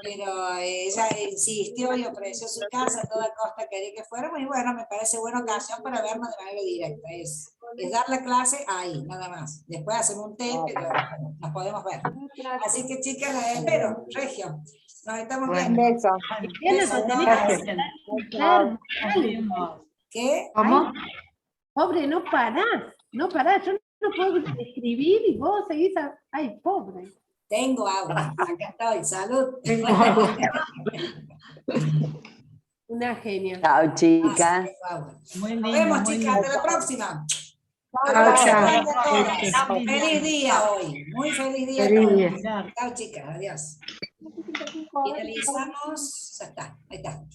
pero ella insistió y ofreció su casa, a toda costa quería que fuéramos, y bueno, me parece buena ocasión para vernos de manera directa, es dar la clase ahí, nada más. Después hacemos un té, pero bueno, nos podemos ver. Así que chicas, las espero. Regio, nos estamos viendo. Beso. Besos, Claro, ¿Qué? ¿Cómo? pobre, no parás, yo no puedo escribir y vos seguís ay, pobre. Tengo agua, acá estoy, salud. Una genia. Chao, chicas. Tengo agua. Muy Nos lindo, vemos, muy chicas, lindo. hasta la próxima. Chao, chao. Feliz día hoy, muy feliz día. Feliz a todos. día. Chao, chicas, adiós. Finalizamos, ya está, ahí está.